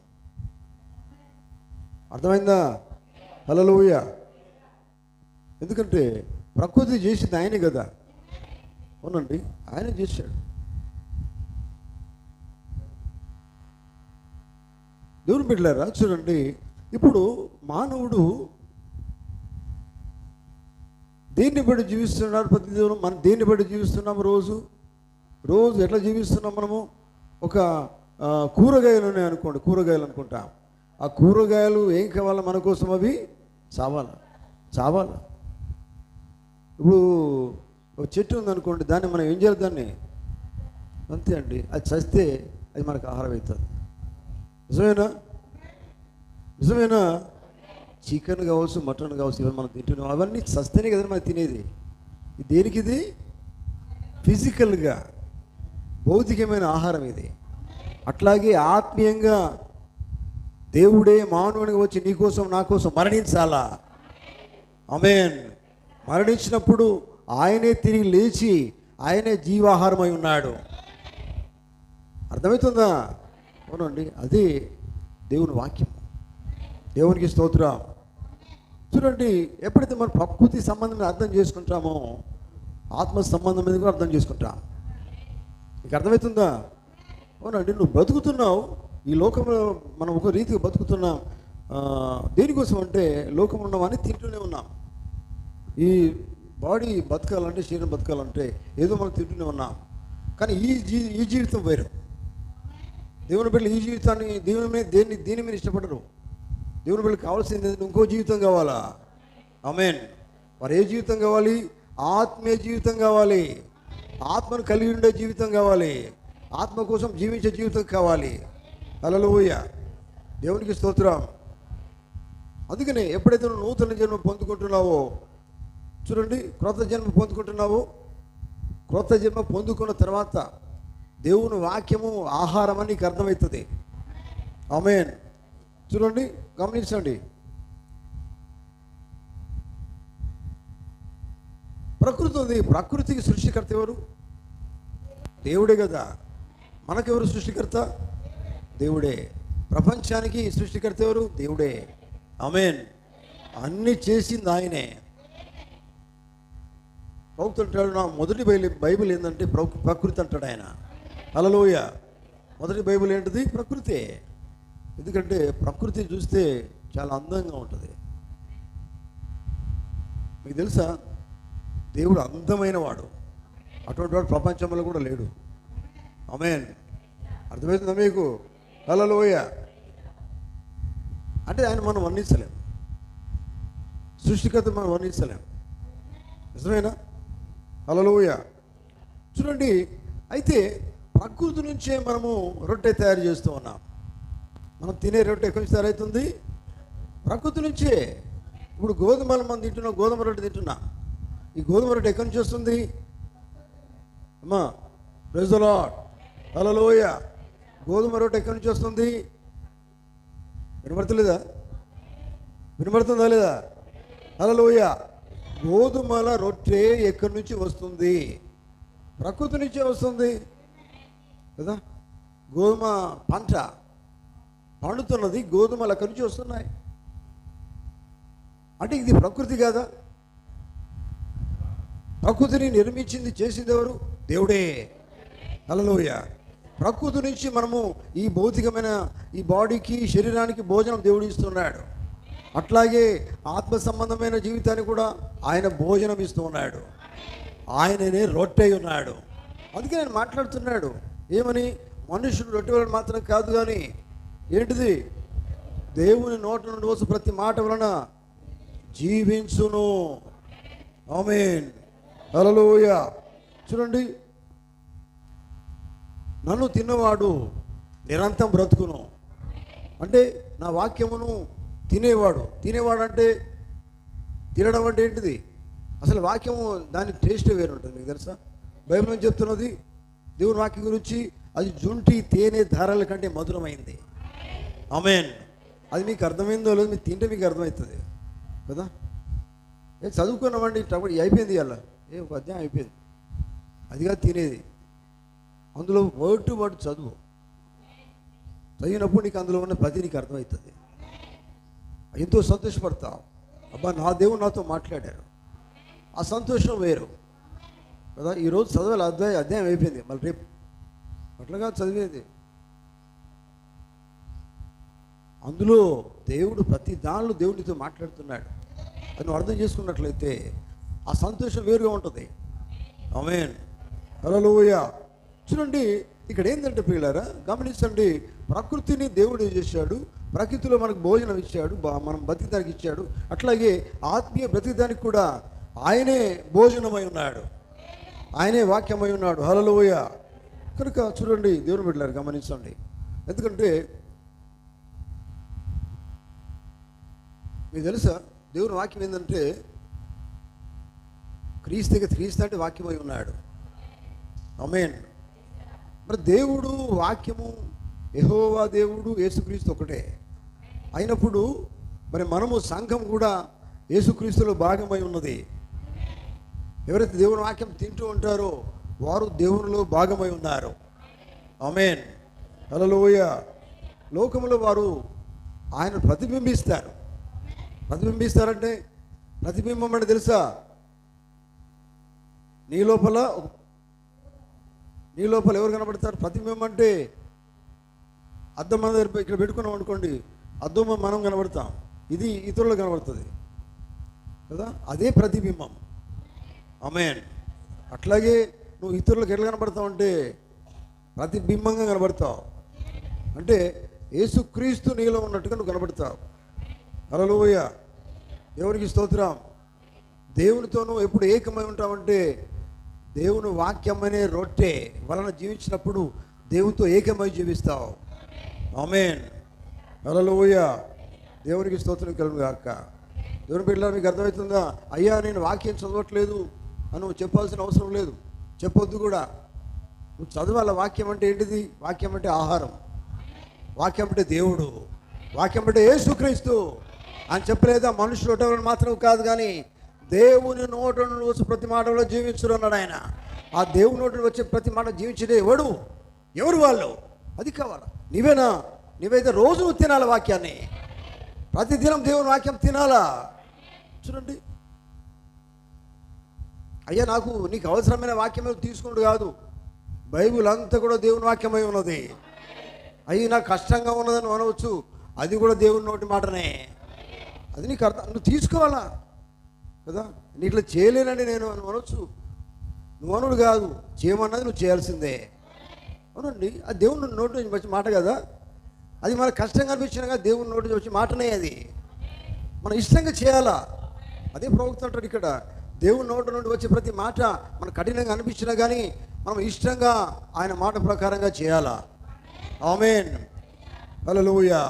అర్థమైందా? హల్లెలూయా. ఎందుకంటే ప్రకృతి చేసింది ఆయనే కదా. అవునండి, ఆయన చేశాడు. దేవుని బిడ్డలారా, చూడండి, ఇప్పుడు మానవుడు దేన్ని బట్టి జీవిస్తున్నాడు? ప్రతిదినం మనం దేన్ని బట్టి జీవిస్తున్నాము? రోజు ఎట్లా జీవిస్తున్నాం మనము? ఒక కూరగాయలు ఉన్నాయి అనుకోండి, కూరగాయలు అనుకుంటాం. ఆ కూరగాయలు ఏం కావాలా మన కోసం? అవి చావాలా. ఇప్పుడు ఒక చెట్టు ఉందనుకోండి, దాన్ని మనం ఏం చేయాలి? దాన్ని అంతే అండి, అది చస్తే అది మనకు ఆహారం అవుతుంది. నిజమేనా? చికెన్ కావచ్చు, మటన్ కావచ్చు, ఇవన్నీ మనం తింటున్నాం, అవన్నీ చస్తేనే కదా మనం తినేది. దేనికి? ఇది ఫిజికల్గా భౌతికమైన ఆహారం ఇది. అట్లాగే ఆత్మీయంగా దేవుడే మానవునికి వచ్చి నీ కోసం నా కోసం మరణించాలా. ఆమేన్. మరణించినప్పుడు ఆయనే తిరిగి లేచి ఆయనే జీవాహారమై ఉన్నాడు. అర్థమవుతుందా? అవునండి, అదే దేవుని వాక్యం. దేవునికి స్తోత్రం. చూడండి, ఎప్పుడైతే మనం ప్రకృతి సంబంధం అర్థం చేసుకుంటామో ఆత్మ సంబంధం మీద కూడా అర్థం చేసుకుంటాం. నీకు అర్థమవుతుందా? అవునండి, నువ్వు బ్రతుకుతున్నావు ఈ లోకంలో. మనం ఒక రీతిగా బతుకుతున్నాం. దేనికోసం అంటే లోకంలో ఉన్నవన్నీ తింటూనే ఉన్నాం. ఈ బాడీ బతకాలంటే, శరీరం బతకాలంటే ఏదో మనం తింటూనే ఉన్నాం. కానీ ఈ జీవితం వేరు. దేవుని బిడ్డలు ఈ జీవితాన్ని దేవుని మీద దేని మీద ఇష్టపడరు. దేవుని బిడ్డలు కావాల్సింది ఇంకో జీవితం కావాలా. ఆమేన్. మరి ఏ జీవితం కావాలి? ఆత్మీయ జీవితం కావాలి. ఆత్మను కలిగి ఉండే జీవితం కావాలి. ఆత్మ కోసం జీవించే జీవితం కావాలి. హల్లెలూయా. దేవునికి స్తోత్రం. అందుకనే ఎప్పుడైతే నువ్వు నూతన జన్మ పొందుకుంటున్నావో, చూడండి, క్రొత్త జన్మ పొందుకుంటున్నావో, క్రొత్త జన్మ పొందుకున్న తర్వాత దేవుని వాక్యము ఆహారం అని నీకు అర్థమవుతుంది. ఆమేన్. చూడండి, గమనించండి, ప్రకృతి ఉంది. ప్రకృతికి సృష్టికర్త ఎవరు? దేవుడే కదా. మనకెవరు సృష్టికర్త? దేవుడే. ప్రపంచానికి సృష్టికర్త ఎవరు? దేవుడే. ఆమేన్. అన్నీ చేసింది ఆయనే. ప్రవక్తంటాడు, నా మొదటి బైబిల్ ఏంటంటే ప్రకృతి అంటాడు ఆయన. హల్లెలూయా. మొదటి బైబిల్ ఏంటిది? ప్రకృతి. ఎందుకంటే ప్రకృతి చూస్తే చాలా అందంగా ఉంటుంది. మీకు తెలుసా, దేవుడు అందమైన వాడు. అటువంటి వాడు ప్రపంచంలో కూడా లేడు. ఆమేన్. అర్థమవుతుందా మీకు? హల్లెలూయా. అంటే ఆయన మనం వర్ణించలేం, సృష్టికర్త మనం వర్ణించలేం. నిజమేనా? హల్లెలూయా. చూడండి, అయితే ప్రకృతి నుంచే మనము రొట్టె తయారు చేస్తూ ఉన్నాం. మనం తినే రొట్టె ఎక్కడి నుంచి తయారవుతుంది? ప్రకృతి నుంచే. ఇప్పుడు గోధుమలు మనం తింటున్నాం, గోధుమ రొట్టె తింటున్నాం. ఈ గోధుమ రొట్టె ఎక్కడి నుంచి వస్తుంది? అమ్మా ప్రైజ్ ది లార్డ్. హల్లెలూయా. గోధుమ రొట్టె ఎక్కడి నుంచి వస్తుంది? వినబడతలేదా? వినబడుతుందా లేదా? హల్లెలూయా. గోధుమల రొట్టె ఎక్కడి నుంచి వస్తుంది? ప్రకృతి నుంచే వస్తుంది కదా. గోధుమ పంట పండుతున్నది, గోధుమలు అక్కడి నుంచి వస్తున్నాయి. అంటే ఇది ప్రకృతి కాదా? ప్రకృతిని నిర్మించింది, చేసింది ఎవరు? దేవుడే. హల్లెలూయా. ప్రకృతి నుంచి మనము ఈ భౌతికమైన ఈ బాడీకి, శరీరానికి భోజనం దేవుడు ఇస్తున్నాడు. అట్లాగే ఆత్మ సంబంధమైన జీవితాన్ని కూడా ఆయన భోజనం ఇస్తూ ఉన్నాడు. ఆయననే రొట్టె ఉన్నాడు. అందుకే నేను మాట్లాడుతున్నాడు ఏమని? మనుషుడు రొట్టె వలన మాత్రం కాదు కానీ ఏంటిది? దేవుని నోట నుండి వచ్చే ప్రతి మాట వలన జీవించును. ఆమేన్. హల్లెలూయా. చూడండి, నన్ను తిన్నవాడు నిరంతరం బ్రతుకును. అంటే నా వాక్యమును తినేవాడు అంటే తినడం అంటే ఏంటిది? అసలు వాక్యము దాని టేస్ట్ వేరు ఉంటుంది. మీకు తెలుసా? బైబిల్ నుంచి చెప్తున్నది దేవుని వాక్యం గురించి, అది జుంటి తేనె ధారల కంటే మధురమైంది. ఆమేన్. అది మీకు అర్థమైందో లేదు, మీరు తింటే మీకు అర్థమవుతుంది కదా. చదువుకున్నామండి, అయిపోయింది అలా, ఒక అధ్యాయం అయిపోయింది. అదిగా తినేది. అందులో వర్డ్ టు వర్డ్ చదివినప్పుడు నీకు అందులో ఉన్న ప్రతి నీకు అర్థమవుతుంది. ఎంతో సంతోషపడతావు. అబ్బా, నా దేవుడు నాతో మాట్లాడారు. ఆ సంతోషం వేరు కదా. ఈరోజు చదవాలి, అధ్యాయం అయిపోయింది, మళ్ళీ రేపు అట్లాగా చదివేది. అందులో దేవుడు ప్రతి దానిలో దేవుడితో మాట్లాడుతున్నాడు. అది నువ్వు అర్థం చేసుకున్నట్లయితే ఆ సంతోషం వేరుగా ఉంటుంది. ఆమేన్. హల్లెలూయా. చూడండి, ఇక్కడ ఏంటంటే ప్రియులారా, గమనించండి, ప్రకృతిని దేవుడు ఏం చేశాడు? ప్రకృతిలో మనకు భోజనం ఇచ్చాడు, మనం బతికడానికి ఇచ్చాడు. అట్లాగే ఆత్మీయ బ్రతికడానికి కూడా ఆయనే భోజనమై ఉన్నాడు, ఆయనే వాక్యమై ఉన్నాడు. హల్లెలూయా. కనుక చూడండి దేవుని బిడ్డలారా, గమనించండి. ఎందుకంటే మీకు తెలుసా, దేవుని వాక్యం ఏంటంటే క్రీస్తు అంటే వాక్యమై ఉన్నాడు. ఆమేన్. మరి దేవుడు వాక్యము, యెహోవా దేవుడు, యేసుక్రీస్తు ఒకటే అయినప్పుడు మరి మనము సంఘం కూడా యేసుక్రీస్తులో భాగమై ఉన్నది. ఎవరైతే దేవుని వాక్యం తింటూ ఉంటారో వారు దేవునిలో భాగమై ఉన్నారు. ఆమేన్. హల్లెలూయా. లోకములో వారు ఆయన ప్రతిబింబిస్తారంటే ప్రతిబింబం అంటే తెలుసా? నీ లోపల ఎవరు కనబడతారు? ప్రతిబింబం అంటే అద్దం మన దగ్గర ఇక్కడ పెట్టుకున్నాం అనుకోండి, అద్దం మనం కనబడతాం, ఇది ఇతరులు కనబడుతుంది కదా, అదే ప్రతిబింబం. ఆమేన్. అట్లాగే నువ్వు ఇతరులకు ఎట్లా కనబడతావు అంటే ప్రతిబింబంగా కనబడతావు. అంటే యేసుక్రీస్తు నీలో ఉన్నట్టుగా నువ్వు కనబడతావు. హల్లెలూయా. దేవునికి స్తోత్రం. దేవునితో నువ్వు ఎప్పుడు ఏకమై ఉంటావంటే దేవుని వాక్యం అనే రొట్టె వలన జీవించినప్పుడు దేవునితో ఏకమై జీవిస్తావు. ఆమేన్. హల్లెలూయా. దేవునికి స్తోత్రం కలుగును గాక. దేవుని బిడ్డలారా, మీకు అర్థమవుతుందా? అయ్యా, నేను వాక్యం చదవట్లేదు అని నువ్వు చెప్పాల్సిన అవసరం లేదు, చెప్పొద్దు కూడా. నువ్వు చదవాల. వాక్యం అంటే ఏంటిది? వాక్యం అంటే ఆహారం, వాక్యం అంటే దేవుడు, వాక్యం అంటే యేసుక్రీస్తు అని చెప్పలేదా? మనుషులు ఒకటి మాత్రం కాదు కానీ దేవుని నోట నుండి వచ్చే ప్రతి మాటలో జీవించుడు అన్నాడు ఆయన. ఆ దేవుని నోట వచ్చే ప్రతి మాట జీవించడే ఎవరు వాళ్ళు? అది కావాలా? నీవైతే రోజు తినాలి వాక్యాన్ని, ప్రతిదినం దేవుని వాక్యం తినాలా. చూడండి, అయ్యా నీకు అవసరమైన వాక్యమే తీసుకున్నాడు కాదు, బైబిల్ అంతా కూడా దేవుని వాక్యమై ఉన్నది. అయ్యి నాకు కష్టంగా ఉన్నదని అనవచ్చు, అది కూడా దేవుని నోటి మాటనే. అది నీకు అర్థం, నువ్వు తీసుకోవాలా కదా. నీ ఇట్లా చేయలేనండి నేను అని అనొచ్చు. నువ్వు అనుడు కాదు, చేయమన్నది నువ్వు చేయాల్సిందే. అవునండి, అది దేవుని నోటి నుంచి వచ్చే మాట కదా. అది మనకు కష్టంగా అనిపించినా కదా దేవుని నోటి నుంచి వచ్చే మాటనే అది. మనం ఇష్టంగా చేయాలా. అదే ప్రవక్త అంటాడు ఇక్కడ, దేవుని నోటి నుండి వచ్చే ప్రతి మాట మనకు కఠినంగా అనిపించినా కానీ మనం ఇష్టంగా ఆయన మాట ప్రకారంగా చేయాలా. ఆమేన్, హల్లెలూయా.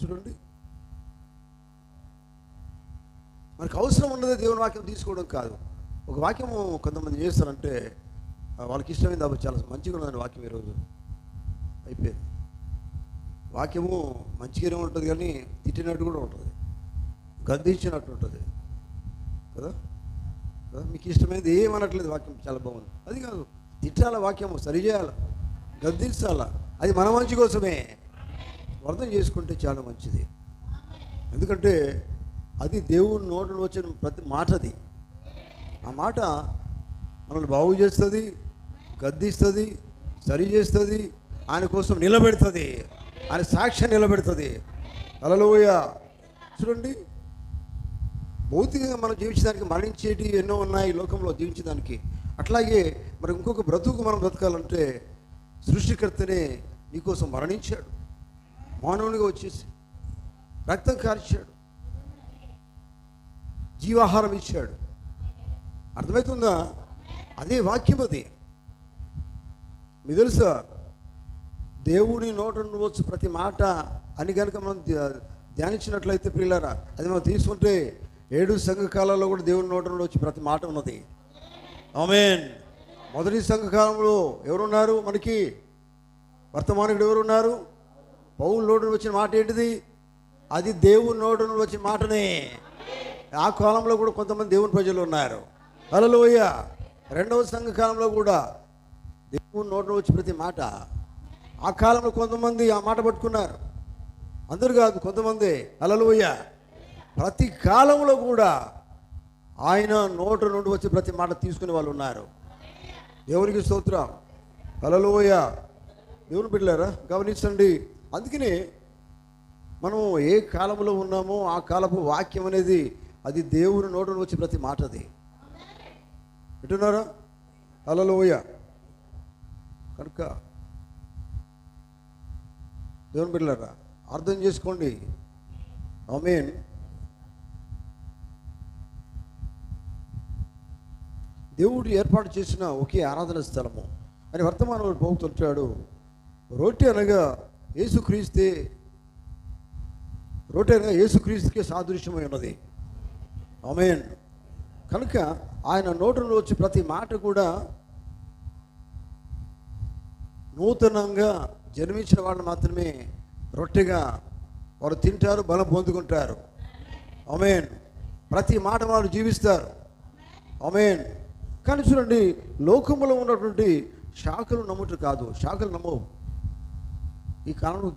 చూడండి, మనకు అవసరం ఉన్నది దేవుని వాక్యం తీసుకోవడం కాదు. ఒక వాక్యము కొంతమంది చేస్తారంటే వాళ్ళకి ఇష్టమైంది అప్పుడు చాలా మంచిగా ఉన్నదండి వాక్యం. ఈరోజు అయిపోయింది. వాక్యము మంచిగానే ఉంటుంది కానీ తిట్టినట్టు కూడా ఉంటుంది, గద్దించినట్టు ఉంటుంది కదా. మీకు ఇష్టమైనది ఏమనట్లేదు, వాక్యం చాలా బాగుంది. అది కాదు, తిట్టాల, వాక్యము సరిచేయాల, గద్దించాల. అది మన మంచి కోసమే. అర్థం చేసుకుంటే చాలా మంచిది. ఎందుకంటే అది దేవుని నోటిని వచ్చిన ప్రతి మాట. అది ఆ మాట మనల్ని బాగు చేస్తుంది, గద్దిస్తుంది, సరి చేస్తుంది, ఆయన కోసం నిలబెడుతుంది, ఆయన సాక్ష్యం నిలబెడుతుంది. హల్లెలూయా. చూడండి, భౌతికంగా మనం జీవించడానికి మరణించేటి ఎన్నో ఉన్నాయి ఈ లోకంలో జీవించడానికి. అట్లాగే మరి ఇంకొక బ్రతుకు మనం బ్రతకాలంటే సృష్టికర్తనే నీకోసం మరణించాడు, మానవునిగా వచ్చేసి రక్తం కార్చాడు, జీవాహారం ఇచ్చాడు. అర్థమవుతుందా? అదే వాక్యం. అది మీకు తెలుసా, దేవుని నోట నుండి వచ్చి ప్రతి మాట అని కనుక మనం ధ్యానించినట్లయితే ప్రియులారా, అది మనం తీసుకుంటే 7 సంఘకాలాల్లో కూడా దేవుని నోట నుండి వచ్చి ప్రతి మాట ఉన్నది. ఆమేన్. మొదటి సంఘకాలంలో ఎవరున్నారు మనకి? వర్తమానికుడు ఎవరున్నారు? పౌలు నోట నుండి వచ్చిన మాట ఏంటిది? అది దేవుని నోట నుండి వచ్చిన మాటనే. ఆ కాలంలో కూడా కొంతమంది దేవుని ప్రజలు ఉన్నారు. హల్లెలూయా. రెండవ సంఘకాలంలో కూడా దేవుని నోట నుండి వచ్చి ప్రతి మాట. ఆ కాలంలో కొంతమంది ఆ మాట పట్టుకున్నారు, అందరు కాదు, కొంతమంది. హల్లెలూయా. ప్రతి కాలంలో కూడా ఆయన నోట నుండి వచ్చి ప్రతి మాట తీసుకునే వాళ్ళు ఉన్నారు. దేవునికి స్తోత్రం. హల్లెలూయా. దేవుని బిడ్డలారా గమనించండి. అందుకనే మనం ఏ కాలంలో ఉన్నామో ఆ కాలపు వాక్యం అనేది అది దేవుని నోట నుండి వచ్చి ప్రతి మాట. అది వింటున్నారా? హల్లెలూయా. కనుక దేవుని బిడ్డలారా అర్థం చేసుకోండి. ఆమేన్. దేవుడు ఏర్పాటు చేసిన ఒకే ఆరాధన స్థలము అని వర్తమానంలో పోతుంటాడు. రొట్టె అనగా యేసుక్రీస్తే, రొట్టె అనగా యేసుక్రీస్తుకే సాదృశ్యమై ఉన్నది. ఆమేన్. కనుక ఆయన నోటిలో వచ్చి ప్రతి మాట కూడా నూతనంగా జన్మించిన వాళ్ళు మాత్రమే రొట్టెగా వారు తింటారు, బలం పొందుకుంటారు. ఆమేన్. ప్రతి మాట వారు జీవిస్తారు. ఆమేన్. కానీ చూడండి, లోకంలో ఉన్నటువంటి శాఖలు నమ్ముట కాదు, శాఖలు నమ్మవు. ఈ కాలంలో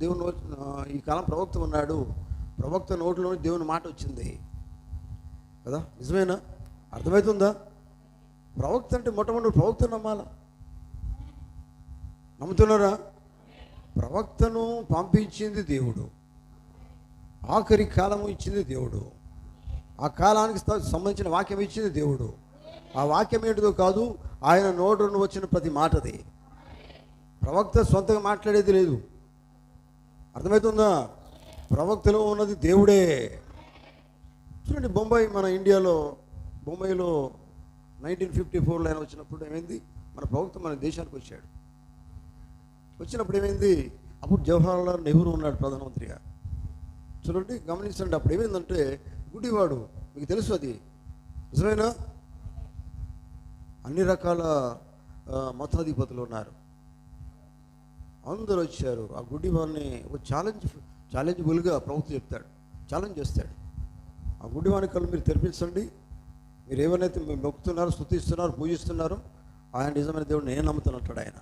ఈ కాలం ప్రవక్త ఉన్నాడు, ప్రవక్త నోటిలోని దేవుని మాట వచ్చింది కదా. నిజమేనా? అర్థమవుతుందా? ప్రవక్త అంటే మొట్టమొదటి ప్రవక్త నమ్మాలా. నమ్ముతున్నారా? ప్రవక్తను పంపించింది దేవుడు, ఆఖరి కాలము ఇచ్చింది దేవుడు, ఆ కాలానికి సంబంధించిన వాక్యం ఇచ్చింది దేవుడు. ఆ వాక్యం ఏంటిదో కాదు, ఆయన నోటి నుండి వచ్చిన ప్రతి మాటది. ప్రవక్త సొంతంగా మాట్లాడేది లేదు. అర్థమవుతుందా? ప్రవక్తలో ఉన్నది దేవుడే. చూడండి, బొంబాయి, మన ఇండియాలో బొంబాయిలో 1954లో ఆయన వచ్చినప్పుడు ఏమైంది? మన ప్రవక్త మన దేశానికి వచ్చాడు. వచ్చినప్పుడు ఏమైంది? అప్పుడు జవహర్లాల్ నెహ్రూ ఉన్నాడు ప్రధానమంత్రిగా. చూడండి, గమనించండి. అప్పుడు ఏమైందంటే గుడివాడు, మీకు తెలుసు అది నిజమేనా? అన్ని రకాల మతాధిపతులు ఉన్నారు, అందరూ వచ్చారు. ఆ గుడ్డివాడిని ఒక ఛాలెంజబుల్గా ప్రవక్త చెప్తాడు, ఛాలెంజ్ చేస్తాడు. ఆ గుడ్డివాని కళ్ళు మీరు తెరిపించండి, మీరు ఏమైనా మొక్కుతున్నారు, స్తుతిస్తున్నారు, పూజిస్తున్నారు, ఆయన నిజమైన దేవుడు నేను నమ్ముతానంటాడు ఆయన.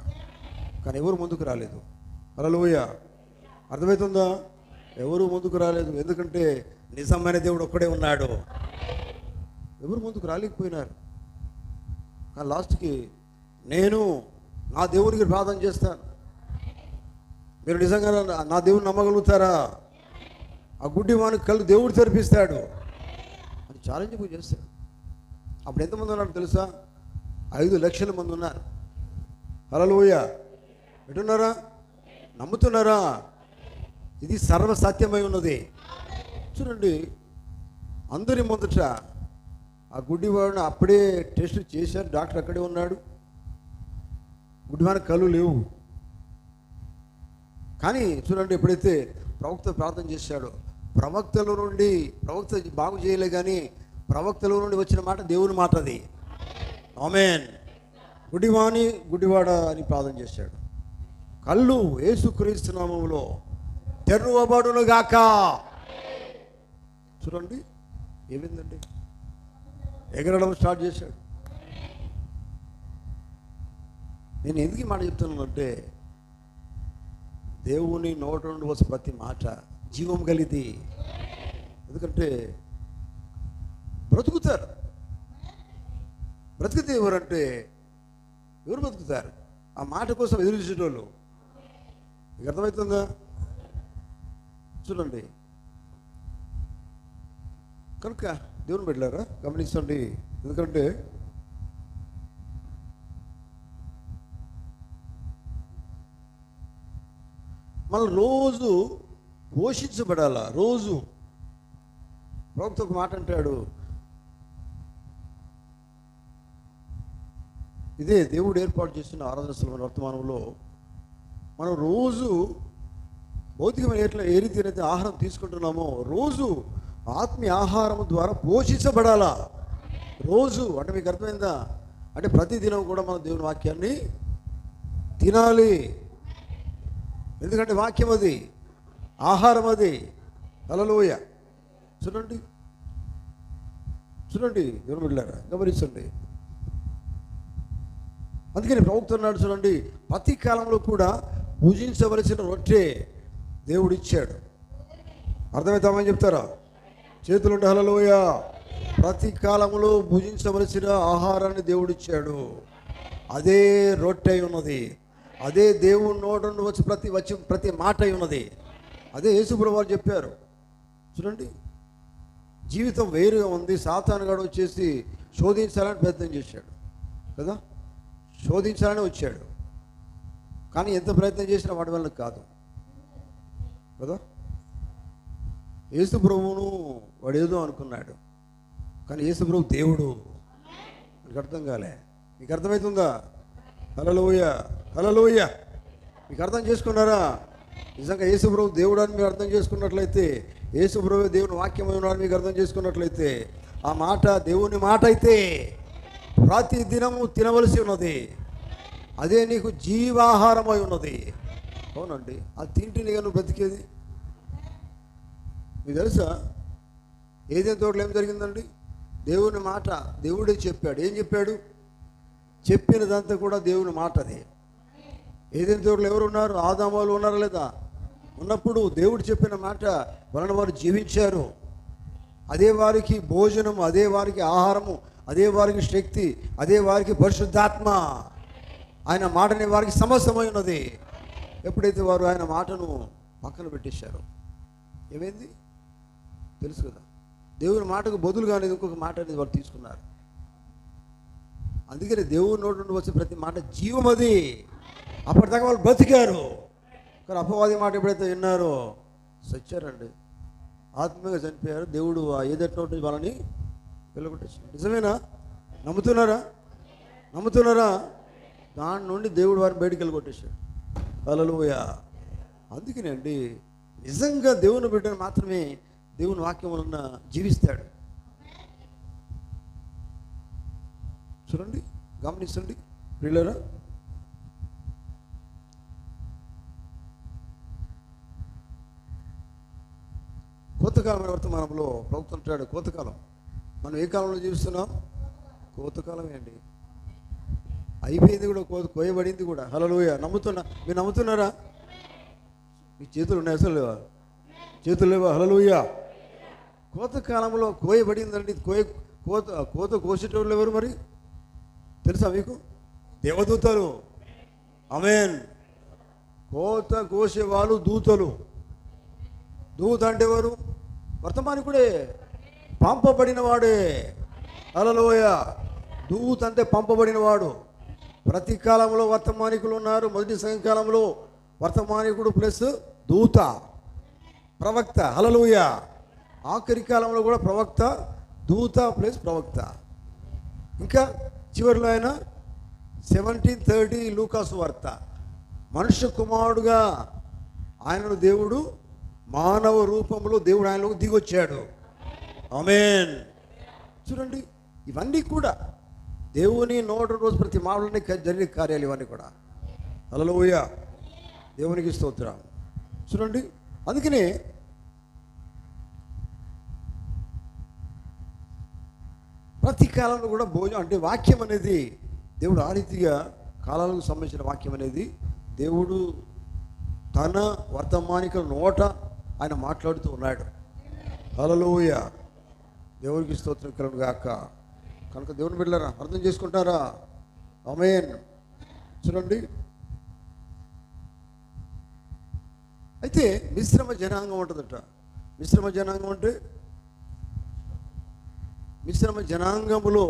కానీ ఎవరు ముందుకు రాలేదు. హల్లెలూయా. అర్థమవుతుందా? ఎవరు ముందుకు రాలేదు. ఎందుకంటే నిజమైన దేవుడు ఒక్కడే ఉన్నాడు. ఎవరు ముందుకు రాలేకపోయినారు. కానీ లాస్ట్కి నేను నా దేవునికి ప్రార్థన చేస్తాను, మీరు నిజంగా నా దేవుని నమ్మగలుగుతారా? ఆ గుడ్డివానికి కళ్ళు దేవుడు తెరిపిస్తాడు అని ఛాలెంజ్ చేస్తాడు. అప్పుడు ఎంతమంది ఉన్నారు తెలుసా? 5 లక్షల మంది ఉన్నారు. హల్లెలూయ. ఎటున్నారా? నమ్ముతున్నారా? ఇది సర్వ సత్యమై ఉన్నది. చూడండి, అందరి మొదట ఆ గుడ్డివాడిని అప్పుడే టెస్ట్ చేశారు. డాక్టర్ అక్కడే ఉన్నాడు. గుడ్డివానికి కళ్ళు లేవు. కానీ చూడండి, ఎప్పుడైతే ప్రవక్త ప్రార్థన చేశాడో, ప్రవక్త బాగు చేయలే, కానీ ప్రవక్తలో నుండి వచ్చిన మాట దేవుని మాట అది. ఆమేన్. గుడ్డివాడ అని ప్రార్థన చేశాడు. కళ్ళు యేసుక్రీస్తు నామములో తెరువబడును గాక. చూడండి ఏమైందండి, ఎగరడం స్టార్ట్ చేశాడు. నేను ఎందుకు మాట చెప్తున్నానంటే, దేవుని నోట నుండి వచ్చే ప్రతి మాట జీవం కలిది. ఎందుకంటే బ్రతుకుతారు. బ్రతికితే ఎవరంటే ఎవరు బ్రతుకుతారు? ఆ మాట కోసం ఎదురు చూసేటోళ్ళు. మీకు అర్థమవుతుందా? చూడండి, కనుక దేవుని బిడ్డలారా గమనించండి. ఎందుకంటే మనం రోజు పోషించబడాలా. రోజు ప్రవక్త ఒక మాట అంటాడు, ఇదే దేవుడు ఏర్పాటు చేసిన ఆరాధన స్థలం వర్తమానంలో మనం రోజు భౌతికమైన ఏ రీతినైతే ఆహారం తీసుకుంటున్నామో, రోజు ఆత్మీయ ఆహారం ద్వారా పోషించబడాలా. రోజు అంటే మీకు అర్థమైందా? అంటే ప్రతిదినం కూడా మనం దేవుని వాక్యాన్ని తినాలి. ఎందుకంటే వాక్యం అది, ఆహారం అది. హల్లెలూయా. చూడండి దేవుని బిడ్డలారా గమనించండి. అందుకని ప్రవక్త అన్నాడు, చూడండి, ప్రతి కాలంలో కూడా పూజించవలసిన రొట్టె దేవుడు ఇచ్చాడు. అర్థమవుతామని చెప్తారా? చేతులుంటే హల్లెలూయా. ప్రతి కాలంలో భుజించవలసిన ఆహారాన్ని దేవుడు ఇచ్చాడు. అదే రొట్టె అయి ఉన్నది. అదే దేవుని నోట నుండి వచ్చి ప్రతి మాట అయి ఉన్నది. అదే యేసుప్రభువు వారు చెప్పారు. చూడండి, జీవితం వేరుగా ఉంది. సాతానుగాడు వచ్చేసి శోధించాలని ప్రయత్నం చేశాడు కదా, శోధించాలని వచ్చాడు. కానీ ఎంత ప్రయత్నం చేసినా వాడి వల్ల కాదు కదా. యేసు ప్రభువును వాడు ఏదో అనుకున్నాడు, కానీ యేసు ప్రభు దేవుడు. మీకు అర్థం కాలే? మీకు అర్థమవుతుందా? హల్లెలూయా, హల్లెలూయా. మీకు అర్థం చేసుకున్నారా? నిజంగా యేసు ప్రభు దేవుడు అని మీరు అర్థం చేసుకున్నట్లయితే, యేసు ప్రభు దేవుని వాక్యమై ఉన్నాడని మీకు అర్థం చేసుకున్నట్లయితే, ఆ మాట దేవుని మాట అయితే ప్రతి దినము తినవలసి ఉన్నది. అదే నీకు జీవాహారమై ఉన్నది. అవునండి, అది తింటేనే నువ్వు బ్రతికేది. మీకు తెలుసా ఏదైనా తోటలో ఏం జరిగిందండి? దేవుని మాట దేవుడే చెప్పాడు. ఏం చెప్పాడు? చెప్పినదంతా కూడా దేవుని మాట. అది ఏదైనా తోటలో ఎవరు ఉన్నారు? ఆదాములు ఉన్నారా లేదా? ఉన్నప్పుడు దేవుడు చెప్పిన మాట వలన వారు జీవించారు. అదే వారికి భోజనం, అదే వారికి ఆహారము, అదే వారికి శక్తి, అదే వారికి పరిశుద్ధాత్మ. ఆయన మాటని వారికి సమస్తమై ఉన్నది. ఎప్పుడైతే వారు ఆయన మాటను పక్కన పెట్టేశారో ఏమైంది తెలుసు కదా. దేవుని మాటకు బదులుగా అనేది ఇంకొక మాట అనేది వారు తీసుకున్నారు. అందుకని దేవుని నోటి నుండి వచ్చే ప్రతి మాట జీవం. అది అప్పటిదాకా వాళ్ళు బ్రతికారు. కానీ అపవాది మాట ఎప్పుడైతే విన్నారో సచ్చారండి, ఆత్మీయంగా చనిపోయారు. దేవుడు ఆ ఏదట్లో వాళ్ళని వెళ్ళగొట్టేసాడు. నిజమేనా? నమ్ముతున్నారా? దాని నుండి దేవుడు వారిని బయటికి వెళ్ళగొట్టేశాడు. హల్లెలూయా. అందుకనే అండి, నిజంగా దేవుని బిడ్డను మాత్రమే దేవుని వాక్యం వలన జీవిస్తాడు. చూడండి, గమనించండి ప్రియులారా. కోతకాలమైన వర్తమానంలో ప్రభుత్వం అంటాడు, కోతకాలం. మనం ఏ కాలంలో జీవిస్తున్నాం? కోతకాలమే అండి. అయిపోయింది కూడా, కోయబడింది కూడా. హల్లెలూయా. మీరు నమ్ముతున్నారా? మీ చేతులు ఉన్నాయి? అసలు లేవా? చేతులు లేవా? హల్లెలూయా. కోతకాలంలో కోయబడిందండి. కోత కోసేటోళ్ళు ఎవరు మరి తెలుసా మీకు? దేవదూతలు. ఆమేన్. కోత కోసేవాళ్ళు దూతలు. దూత అంటే ఎవరు? వర్తమానికుడే, పంపబడిన వాడే. హల్లెలూయా. దూత అంటే పంపబడిన వాడు. ప్రతి కాలంలో వర్తమానికులు ఉన్నారు. మొదటి సాయంకాలంలో వర్తమానికుడు ప్లస్ దూత, ప్రవక్త. హల్లెలూయా. ఆఖరి కాలంలో కూడా ప్రవక్త, దూత ప్లస్ ప్రవక్త. ఇంకా చివరిలో ఆయన 17:30 లూకాసు వార్త, మనుష్య కుమారుడుగా ఆయనను దేవుడు మానవ రూపంలో దేవుడు ఆయనలో దిగొచ్చాడు. ఆమేన్. చూడండి, ఇవన్నీ కూడా దేవుని నోటి రోజు ప్రతి మాటలోనే జరిగే కార్యాలు ఇవన్నీ కూడా. హల్లెలూయా. దేవునికి స్తోత్రం. చూడండి, అందుకనే ప్రతి కాలంలో కూడా భోజనం అంటే వాక్యం అనేది దేవుడు ఆ రీతిగా కాలాలకు సంబంధించిన వాక్యం అనేది దేవుడు తన వర్తమానికుల నోట ఆయన మాట్లాడుతూ ఉన్నాడు. హల్లెలూయా. దేవునికి స్తోత్రం కలుగును గాక. కనుక దేవుని బిడ్డలారా, అర్థం చేసుకుంటారా? ఆమేన్. చూడండి, అయితే మిశ్రమ జనాంగం ఉంటుందట. మిశ్రమ జనాంగం అంటే మిశ్రమ జనాంగములో,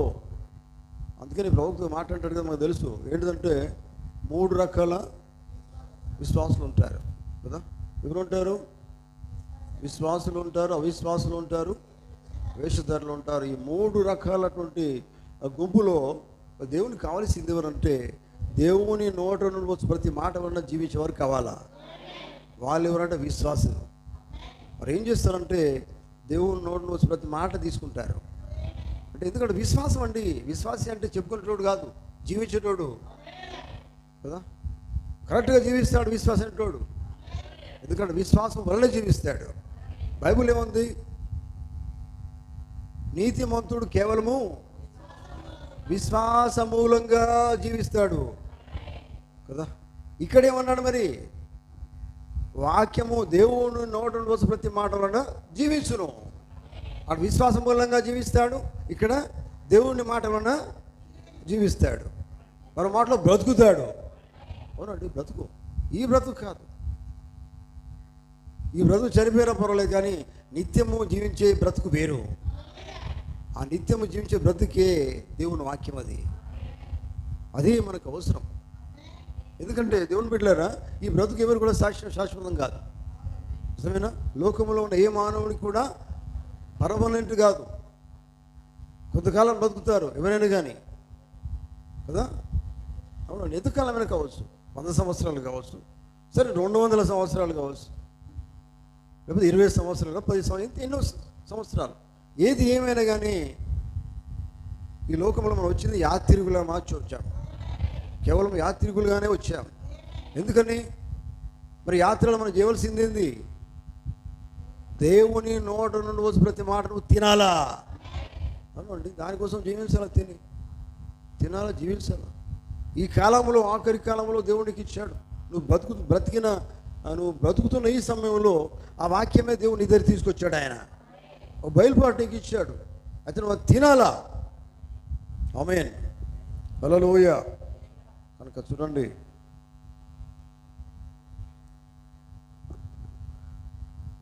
అందుకని ప్రభుత్వ మాట అంటాడు కదా, మనకు తెలుసు ఏంటంటే 3 రకాల విశ్వాసులు ఉంటారు కదా. ఎవరు ఉంటారు? విశ్వాసులు ఉంటారు, అవిశ్వాసులు ఉంటారు, వేషధారులు ఉంటారు. ఈ 3 రకాలటువంటి గుంపులో దేవునికి కావాల్సింది ఎవరంటే దేవుని నోట నుండి వచ్చి ప్రతి మాట వలన జీవించేవారు కావాలా. వాళ్ళు ఎవరంటే విశ్వాసులు. మరి ఏం చేస్తారంటే దేవుని నోట నుండి వచ్చి ప్రతి మాట తీసుకుంటారు. అంటే ఎందుకంటే విశ్వాసం అండి. విశ్వాసి అంటే చెప్పుకునేటోడు కాదు, జీవించేటోడు కదా. కరెక్ట్గా జీవిస్తాడు విశ్వాసం అంటోడు. ఎందుకంటే విశ్వాసం వల్ల జీవిస్తాడు. బైబిల్ ఏముంది? నీతిమంతుడు కేవలము విశ్వాస మూలంగా జీవిస్తాడు కదా. ఇక్కడేమన్నాడు మరి? వాక్యము దేవుని నోటి నుండి వచ్చే ప్రతి మాట వలన జీవించును. అటు విశ్వాసం మూలంగా జీవిస్తాడు, ఇక్కడ దేవుని మాట వలన జీవిస్తాడు. మరో మాటలో బ్రతుకుతాడు. అవునండి, బ్రతుకు. ఈ బ్రతుకు కాదు, ఈ బ్రతుకు చనిపోయినా పర్వాలేదు, కానీ నిత్యము జీవించే బ్రతుకు వేరు. ఆ నిత్యము జీవించే బ్రతుకే దేవుని వాక్యం. అదే మనకు అవసరం. ఎందుకంటే దేవుని బిడ్డలారా, ఈ బ్రతుకు ఎవరు కూడా శాశ్వతం కాదు. నిజమేనా? లోకంలో ఉన్న ఏ మానవుడికి కూడా పర్మనెంట్ కాదు. కొంతకాలం బతుకుతారు ఎవరైనా కానీ కదా. అవును, ఎంతకాలమైనా కావచ్చు, 100 సంవత్సరాలు కావచ్చు, సరే 200 సంవత్సరాలు కావచ్చు, లేకపోతే 20 సంవత్సరాలు, 10 సంవత్సరాలు, ఎన్నో సంవత్సరాలు. ఏది ఏమైనా కానీ ఈ లోకంలో మనం వచ్చింది యాత్రికులుగా మార్చి వచ్చాం. కేవలం యాత్రికులుగానే వచ్చాం. ఎందుకని? మరి యాత్రలో మనం చేయవలసింది ఏంది? దేవుని నోట నుండి వచ్చి ప్రతి మాట నువ్వు తినాలా. అవునండి, దానికోసం జీవించాలా, తినాలా, జీవించాలా. ఈ కాలంలో, ఆఖరి కాలంలో దేవుడికి ఇచ్చాడు. నువ్వు బ్రతుకుతున్న ఈ సమయంలో ఆ వాక్యమే దేవుని ఇద్దరు తీసుకొచ్చాడు. ఆయన ఒక బయలుపాటుకి ఇచ్చాడు. అయితే నువ్వు తినాలా. ఆమేన్. హల్లెలూయా. కనుక చూడండి,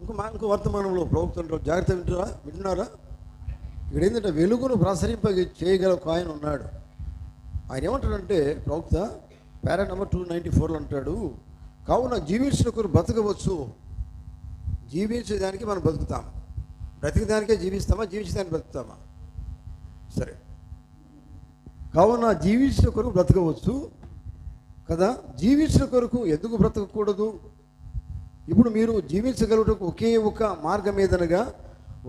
ఇంకో వర్తమానంలో ప్రభుత్వం జాగ్రత్త వింటున్నారా? ఇక్కడ ఏంటంటే వెలుగును ప్రసరింప చేయగల ఒక ఆయన ఉన్నాడు. ఆయన ఏమంటాడంటే ప్రవక్త పారా నెంబర్ 294 అంటాడు, కావున జీవించిన కొరకు బ్రతకవచ్చు. జీవించేదానికి మనం బ్రతుకుతాం. బ్రతికేదానికే జీవిస్తామా, జీవించేదానికి బ్రతుకుతామా? సరే, కావున జీవించిన కొరకు బ్రతకవచ్చు కదా. జీవించిన కొరకు ఎందుకు బ్రతకకూడదు? ఇప్పుడు మీరు జీవించగలుగుటకు ఒకే ఒక మార్గం ఏదనగా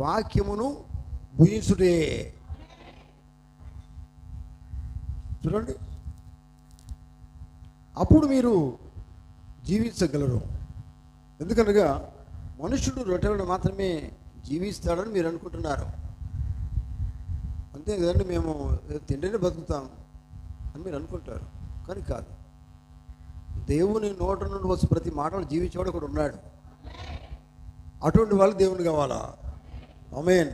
వాక్యమును భుజించుటే. చూడండి, అప్పుడు మీరు జీవించగలరు. ఎందుకనగా మనుషుడు రొట్టెలను మాత్రమే జీవిస్తాడని మీరు అనుకుంటున్నారు. అంతే కదండి, మేము తిండినే బతుకుతాం అని మీరు అనుకుంటారు. కానీ కాదు. దేవుని నోట నుండి వచ్చి ప్రతి మాటలు జీవించేవాడు ఒకడు ఉన్నాడు. అటువంటి వాళ్ళు దేవుని కావాలా. ఆమేన్.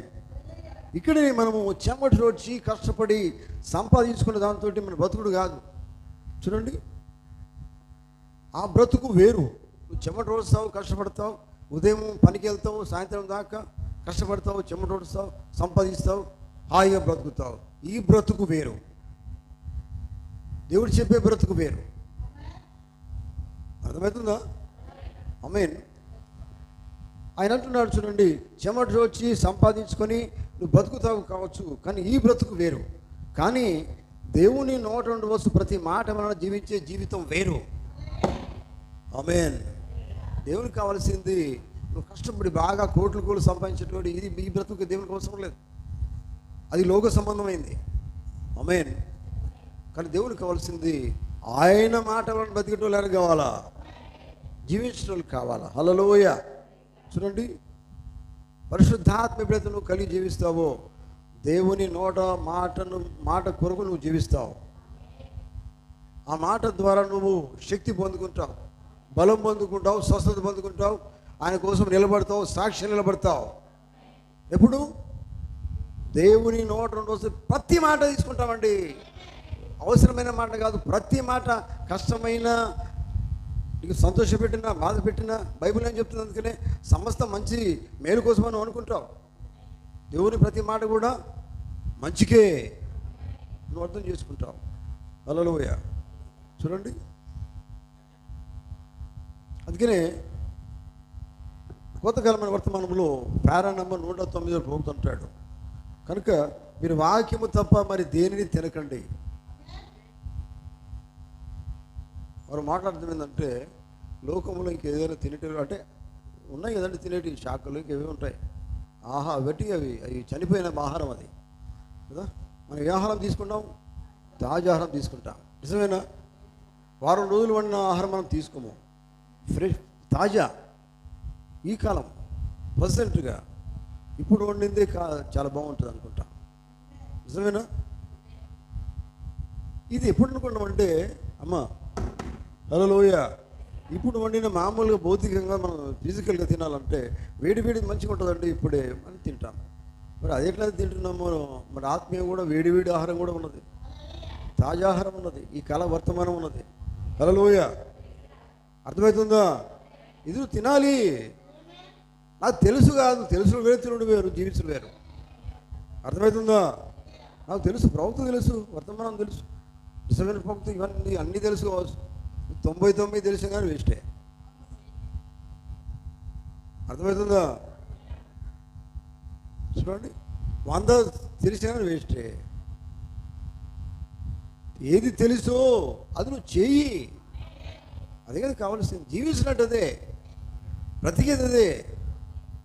ఇక్కడే మనము చెమట రోడ్చి కష్టపడి సంపాదించుకున్న దాంతో మన బ్రతుకుడు కాదు. చూడండి, ఆ బ్రతుకు వేరు. నువ్వు చెమట రోస్తావు, కష్టపడతావు, ఉదయం పనికి వెళ్తావు, సాయంత్రం దాకా కష్టపడతావు, చెమటోడుస్తావు, సంపాదిస్తావు, హాయిగా బ్రతుకుతావు. ఈ బ్రతుకు వేరు, దేవుడు చెప్పే బ్రతుకు వేరు. అర్థమవుతుందా? ఆమేన్. ఆయన అంటున్నాడు చూడండి, చెమట వచ్చి సంపాదించుకొని నువ్వు బ్రతుకుతావు కావచ్చు, కానీ ఈ బ్రతుకు వేరు. కానీ దేవుని నోట నుండి వస్తు ప్రతి మాట వలన జీవించే జీవితం వేరు. ఆమేన్. దేవునికి కావాల్సింది నువ్వు కష్టపడి బాగా కోట్లు సంపాదించేటోడు, ఇది ఈ బ్రతుకు దేవునికి అవసరం లేదు, అది లోక సంబంధమైంది. ఆమేన్. కానీ దేవునికి కావాల్సింది ఆయన మాట వలన బతికేటోళ్ళు కావాలా, జీవించేటోళ్ళు కావాలా. హల్లెలూయా. చూడండి, పరిశుద్ధాత్మ ఎప్పుడైతే నువ్వు కలిగి జీవిస్తావో దేవుని మాట కొరకు నువ్వు జీవిస్తావు. ఆ మాట ద్వారా నువ్వు శక్తి పొందుకుంటావు, బలం పొందుకుంటావు, స్వస్థత పొందుకుంటావు, ఆయన కోసం నిలబడతావు, సాక్షి నిలబడతావు. ఎప్పుడు దేవుని నోట నుండి వస్తే ప్రతి మాట తీసుకుంటామండి. అవసరమైన మాట కాదు, ప్రతి మాట. కష్టమైన, నీకు సంతోషపెట్టినా బాధ పెట్టినా బైబిల్ ఏం చెప్తుంది, అందుకనే సమస్త మంచి మేలు కోసం అని అనుకుంటావు. దేవుని ప్రతి మాట కూడా మంచికే నువ్వు అర్థం చేసుకుంటావు. హల్లెలూయా. చూడండి, అందుకనే కోతకాలమైన వర్తమానంలో పారా నంబర్ 109 పోతుంటాడు, కనుక మీరు వాక్యము తప్ప మరి దేనిని తినకండి. వారు మాట్లాడుతుంది ఏంటంటే, లోకంలో ఇంకేదైనా తినేటివి అంటే ఉన్నాయి కదండి, తినేటివి శాఖలు ఇంకేవి ఉంటాయి. బట్టి అవి చనిపోయిన ఆహారం అది కదా. మనం ఏ ఆహారం తీసుకుంటాం? తాజా ఆహారం తీసుకుంటాం. నిజమేనా? వారం రోజులు వండిన ఆహారం మనం తీసుకోము, ఫ్రెష్ తాజా, ఈ కాలం ప్రజెంట్గా ఇప్పుడు వండిందే చాలా బాగుంటుంది అనుకుంటా. నిజమేనా? ఇది ఎప్పుడు అనుకుంటామంటే, అమ్మ హల్లెలూయా, ఇప్పుడు వండిన మామూలుగా భౌతికంగా మనం ఫిజికల్గా తినాలంటే వేడి మంచిగా ఉంటుందండి ఇప్పుడే అని తింటాం. మరి అది ఎట్లా తింటున్నాము? మరి ఆత్మీయం కూడా వేడి ఆహారం కూడా ఉన్నది, తాజా ఆహారం ఉన్నది, ఈ కాల వర్తమానం ఉన్నది. హల్లెలూయా. అర్థమవుతుందా? ఇది తినాలి. నాకు తెలుసు కాదు, తెలుసు వేరు, తినుడు వేరు, జీవించడం వేరు. అర్థమవుతుందా? నాకు తెలుసు, ప్రవక్త తెలుసు, వర్తమానం తెలుసు, నిజమైన ప్రవక్త ఇవన్నీ అన్నీ తెలుసు కావచ్చు. 99 తెలిసిన కానీ వేస్టే. అర్థమవుతుందా? చూడండి, 100 తెలిసిన కానీ వేస్టే. ఏది తెలుసో అది నువ్వు చెయ్యి, అదే కదా కావాల్సింది. జీవించినట్టు అదే, బ్రతికేది అదే.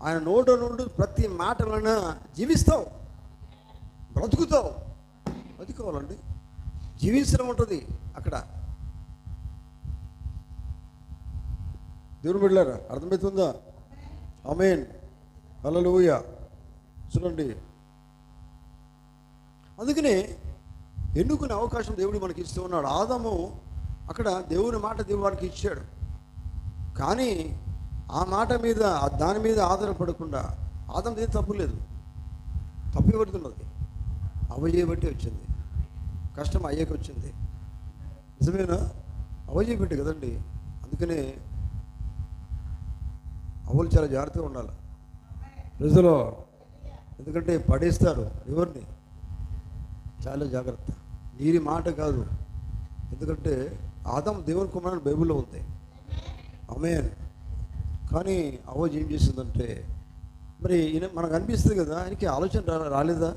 ఆయన నోట నుండి ప్రతి మాట వలన జీవిస్తావు, బ్రతుకుతావు. బతుకోవాలండి, జీవించడం ఉంటుంది అక్కడ. దేవుని బిడ్డలారా, అర్థమవుతుందా? ఆమేన్. హల్లెలూయా. చూడండి, అందుకనే ఎన్నుకునే అవకాశం దేవుడు మనకి ఇస్తూ ఉన్నాడు. ఆదాము అక్కడ దేవుని మాట దేవుడు వారికి ఇచ్చాడు, కానీ ఆ మాట మీద, దాని మీద ఆధారపడకుండా, ఆదాం ఏం తప్పు లేదు, తప్పు పడుతున్నది అవజేయబట్టి వచ్చింది, కష్టం అయ్యాక వచ్చింది. నిజమేనా? అవజేయబట్టి కదండి. అందుకనే అవలు చాలా జాగ్రత్తగా ఉండాలి ప్రజలో, ఎందుకంటే పడేస్తారు ఎవరిని. చాలా జాగ్రత్త, నీరి మాట కాదు. ఎందుకంటే ఆదాం దేవుని కుమారుడు బైబిల్లో ఉంది. ఆమేన్. కానీ అవోజ్ ఏం చేసిందంటే, మరి ఈయన మనకు అనిపిస్తుంది కదా, ఆయనకి ఆలోచన రాలేదా?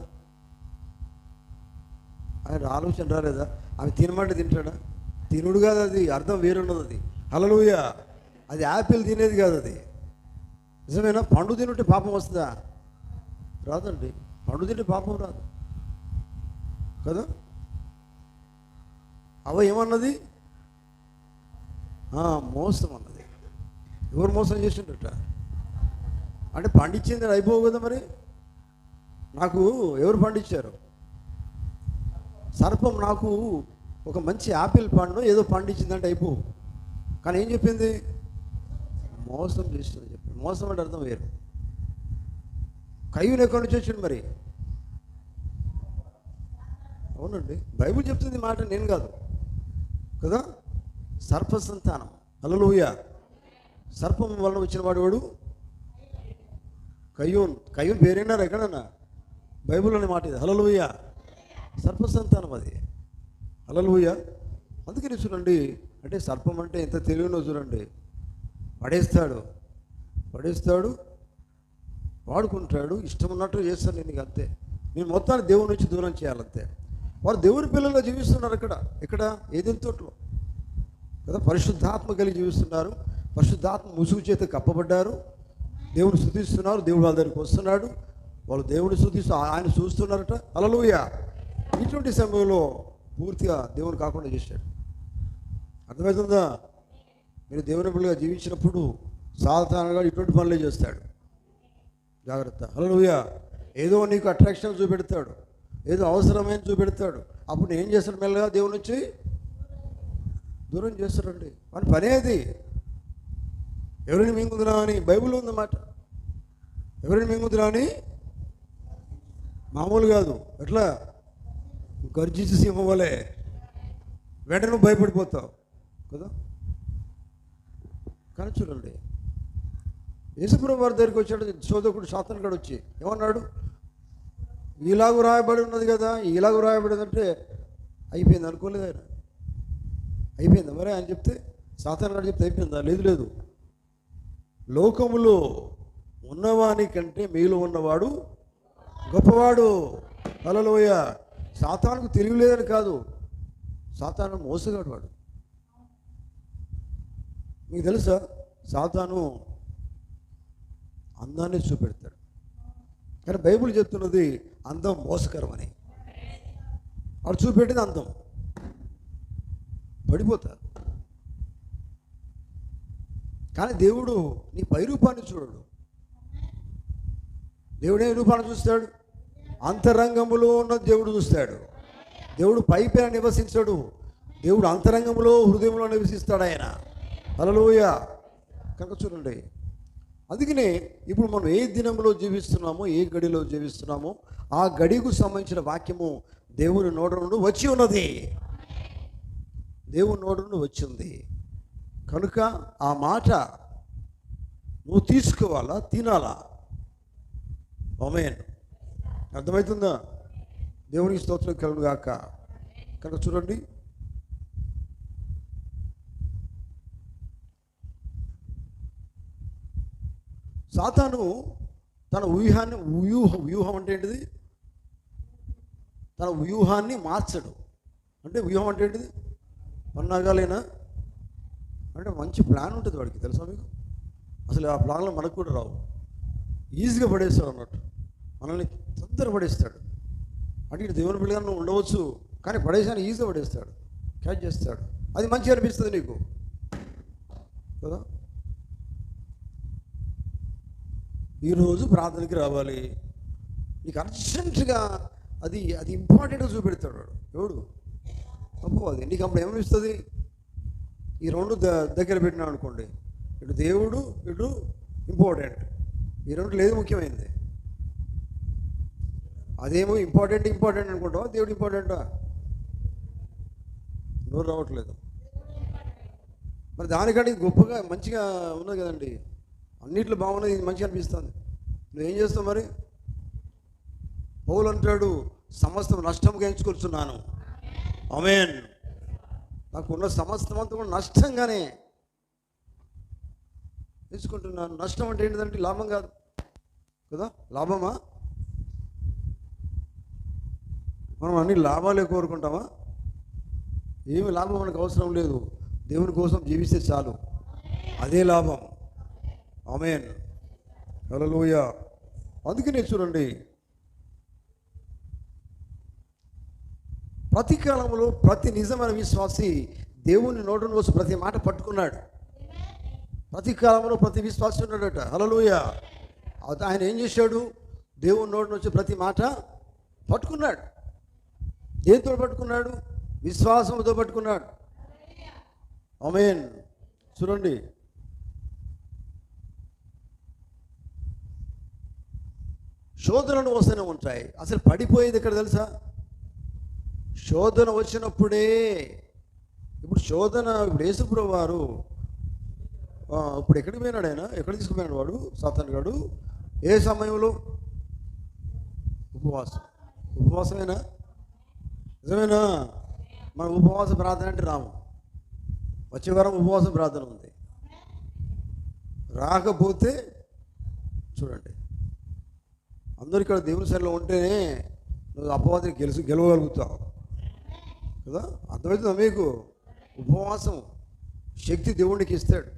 ఆయన ఆలోచన రాలేదా? ఆమె తినమంటే తింటాడా? తినుడు కాదు, అది అర్థం వేరున్నది. అది హల్లెలూయా. అది యాపిల్ తినేది కాదు, అది. నిజమేనా? పండు తింటే పాపం వస్తుందా? రాదండి. పండు తింటే పాపం రాదు కదా. అవ ఏమన్నది? మోసం అన్నది. ఎవరు మోసం చేసిండట అంటే, పండించింది అయిపోవు కదా. మరి నాకు ఎవరు పండించారు? సర్పం నాకు ఒక మంచి యాపిల్ పండు ఏదో పండించిందంటే అయిపోవు. కానీ ఏం చెప్పింది? మోసం చేస్తుంది చెప్పి. మోసం అంటే అర్థం వేరు. కయ్యూని ఎక్కడి నుంచి వచ్చింది మరి? అవునండి, బైబిల్ చెప్తుంది మాట, నేను కాదు కదా. సర్ప సంతానం. హల్లెలూయా. సర్పం వలన వచ్చిన వాడు కయ్యూన్ పేరేనారు ఎక్కడన్నా? బైబిల్లోని మాట ఇది. హల్లెలూయా. సర్పసంతానం అది. హల్లెలూయా. అందుకని చూడండి, అంటే సర్పం అంటే ఎంత తెలివినో చూడండి. పడేస్తాడు వాడుకుంటాడు, ఇష్టం ఉన్నట్టు చేస్తాడు. నేను అంతే, నేను మొత్తాన్ని దేవుని నుంచి దూరం చేయాలంతే. వారు దేవుని పిల్లల్లో జీవిస్తున్నారు. ఇక్కడ ఏదైనా తోటలో కదా, పరిశుద్ధాత్మ కలిగి జీవిస్తున్నారు. పరిశుద్ధాత్మ ముసుగు చేత కప్పబడ్డారు. దేవుని స్తుతిస్తున్నారు. దేవుడు వాళ్ళ దగ్గరికి వస్తున్నాడు. వాళ్ళు దేవుని స్తుతిస్తూ ఆయన చూస్తున్నారట. హల్లెలూయా. ఇటువంటి సమయంలో పూర్తిగా దేవుని కాకుండా చేశాడు. అర్థమవుతుందా? మీరు దేవుని బిడ్డగా జీవించినప్పుడు సాధారణంగా ఇటువంటి పనులే చేస్తాడు. జాగ్రత్త. హల్లెలూయా. ఏదో నీకు అట్రాక్షన్ చూపెడతాడు, ఏదో అవసరమైన చూపెడతాడు. అప్పుడు నేను ఏం చేస్తాడు? మెల్లగా దేవుని వచ్చి దూరం చేస్తాడండి. అని పనేది. ఎవరిని మింగుదురా అని బైబిల్లో ఉందన్నమాట. ఎవరిని మింగుదురా అని మామూలు కాదు, ఎట్లా గర్జించి సింహం వలే వెంటనే భయపడిపోతావు కదా. కానీ చూడండి, యేసుప్రభు వారి దగ్గరికి వచ్చాడు శోధకుడు సాతాను గాడు వచ్చి ఏమన్నాడు? ఇలాగూ రాయబడి ఉన్నది కదా, ఇలాగూ రాయబడింది అంటే అయిపోయింది అనుకోలేదు ఆయన. అయిపోయిందా మరి ఆయన చెప్తే? సాతాను గాడు చెప్తే అయిపోయిందా? లేదు. లోకములో ఉన్నవాని కంటే మీలో ఉన్నవాడు గొప్పవాడు. హల్లెలూయా. సాతానుకు తెలియలేదని కాదు, సాతాను మోసగాడు వాడు. మీకు తెలుసా, సాతాను అందాన్ని చూపెడతాడు, కానీ బైబిల్ చెప్తున్నది అందం మోసకరం అని. వాడు చూపెట్టింది అందం, పడిపోతారు. కానీ దేవుడు నీ పై రూపాన్ని చూడడు. దేవుడే రూపాన్ని చూస్తాడు, అంతరంగములో ఉన్న దేవుడు చూస్తాడు. దేవుడు పైపైన నివసించాడు, దేవుడు అంతరంగంలో హృదయంలో నివసిస్తాడు ఆయన. హల్లెలూయా. కనుక చూడండి, అందుకనే ఇప్పుడు మనం ఏ దినంలో జీవిస్తున్నామో, ఏ గడిలో జీవిస్తున్నామో ఆ గడికు సంబంధించిన వాక్యము దేవుని నోట నుండి వచ్చి ఉన్నది. దేవుని నోట నుండి వచ్చింది కనుక ఆ మాట నువ్వు తీసుకోవాలా, తినాలా. ఆమేన్. అర్థమవుతుందా? దేవునికి స్తోత్రం కలుగును గాక. కనుక చూడండి, సాతాను తన వ్యూహం అంటే ఏంటిది? తన వ్యూహాన్ని మార్చడు. అంటే వ్యూహం అంటే ఏంటిది? పన్నాగాలేనా అంటే మంచి ప్లాన్ ఉంటుంది వాడికి, తెలుసా మీకు? అసలు ఆ ప్లాన్లో మనకు కూడా రావు, ఈజీగా పడేస్తాడు అన్నట్టు, మనల్ని తొందర పడేస్తాడు. అంటే ఇటు దేవుని బిడ్డగా నువ్వు ఉండవచ్చు, కానీ పడేసాను ఈజీగా పడేస్తాడు, క్యాచ్ చేస్తాడు. అది మంచిగా అనిపిస్తుంది నీకు కదా. ఈరోజు ప్రార్థనకి రావాలి, నీకు అర్జెంటుగా అది ఇంపార్టెంట్గా చూపెడతాడు వాడు. ఎవడు అబ్బో, అది నీకు అప్పుడు ఏమనిపిస్తుంది? ఈ రెండు దగ్గర పెట్టినా అనుకోండి, ఇటు దేవుడు, ఇటు ఇంపార్టెంట్, ఈ రెండు లేదు ముఖ్యమైనది. అదేమో ఇంపార్టెంట్ అనుకుంటావా, దేవుడు ఇంపార్టెంటా? నోరు రావట్లేదు. మరి దానికంటే గొప్పగా మంచిగా ఉన్నది కదండి, అన్నిట్లో బాగున్నది, ఇది మంచిగా అనిపిస్తుంది. నువ్వేం చేస్తావు మరి? పౌలు అంటాడు, సమస్తం నష్టంగా ఎంచుకొచ్చున్నాను. ఆమేన్. నాకున్న సమస్తం అంతా కూడా నష్టంగానే ఎంచుకుంటున్నాను. నష్టం అంటే ఏంటిదంటే లాభం కాదు కదా. లాభమా? మనం అన్ని లాభాలే కోరుకుంటామా? ఏమి లాభం మనకు అవసరం లేదు, దేవుని కోసం జీవిస్తే చాలు, అదే లాభం. ఆమేన్. హల్లెలూయా. అందుకనే చూడండి, ప్రతి కాలంలో ప్రతి నిజమైన విశ్వాసి దేవుని నోటి వచ్చి ప్రతి మాట పట్టుకున్నాడు. ప్రతి కాలంలో ప్రతి విశ్వాసి ఉన్నాడట. హల్లెలూయా. ఆయన ఏం చేశాడు? దేవుని నోటి వచ్చి ప్రతి మాట పట్టుకున్నాడు. దేనితో పట్టుకున్నాడు? విశ్వాసంతో పట్టుకున్నాడు. ఆమేన్. చూడండి, శోధనలు వస్తూనే ఉంటాయి. అసలు పడిపోయేది ఎక్కడ తెలుసా? శోధన వచ్చినప్పుడే. ఇప్పుడు యేసుప్రభువు వారు ఇప్పుడు ఎక్కడికి పోయినాడు? ఆయన ఎక్కడ తీసుకుపోయినాడు? వాడు సాతాను గాడు ఏ సమయంలో? ఉపవాసం. ఉపవాసమేనా? నిజమేనా? మనం ఉపవాస ప్రార్థన అంటే రాము. వచ్చే వారం ఉపవాస ప్రార్థన ఉంది. రాకపోతే చూడండి, అందరూ ఇక్కడ దేవుని సరిలో ఉంటేనే నువ్వు అపవాదిని గెలవగలుగుతావు కదా. అర్థమవుతుందా మీకు? ఉపవాసం శక్తి దేవుడికి ఇస్తాడు.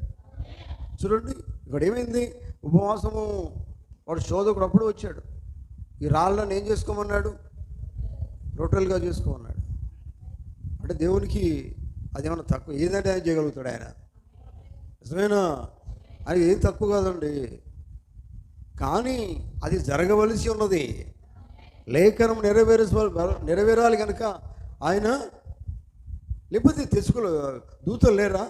చూడండి ఇక్కడ ఏమైంది? ఉపవాసము వాడు శోధకుడు అప్పుడు వచ్చాడు. ఈ రాళ్ళను ఏం చేసుకోమన్నాడు? రొట్టెలుగా చేసుకోమన్నాడు. అంటే దేవునికి అదేమన్నా తక్కువ? ఏదంటే ఆయన చేయగలుగుతాడు ఆయన. నిజమేనా? అది ఏం తక్కువ కాదండి. కానీ అది జరగవలసి ఉన్నది. లేఖనం నెరవేరాలి కనుక ఆయన, లేకపోతే తెచ్చుకో దూతలు లేరా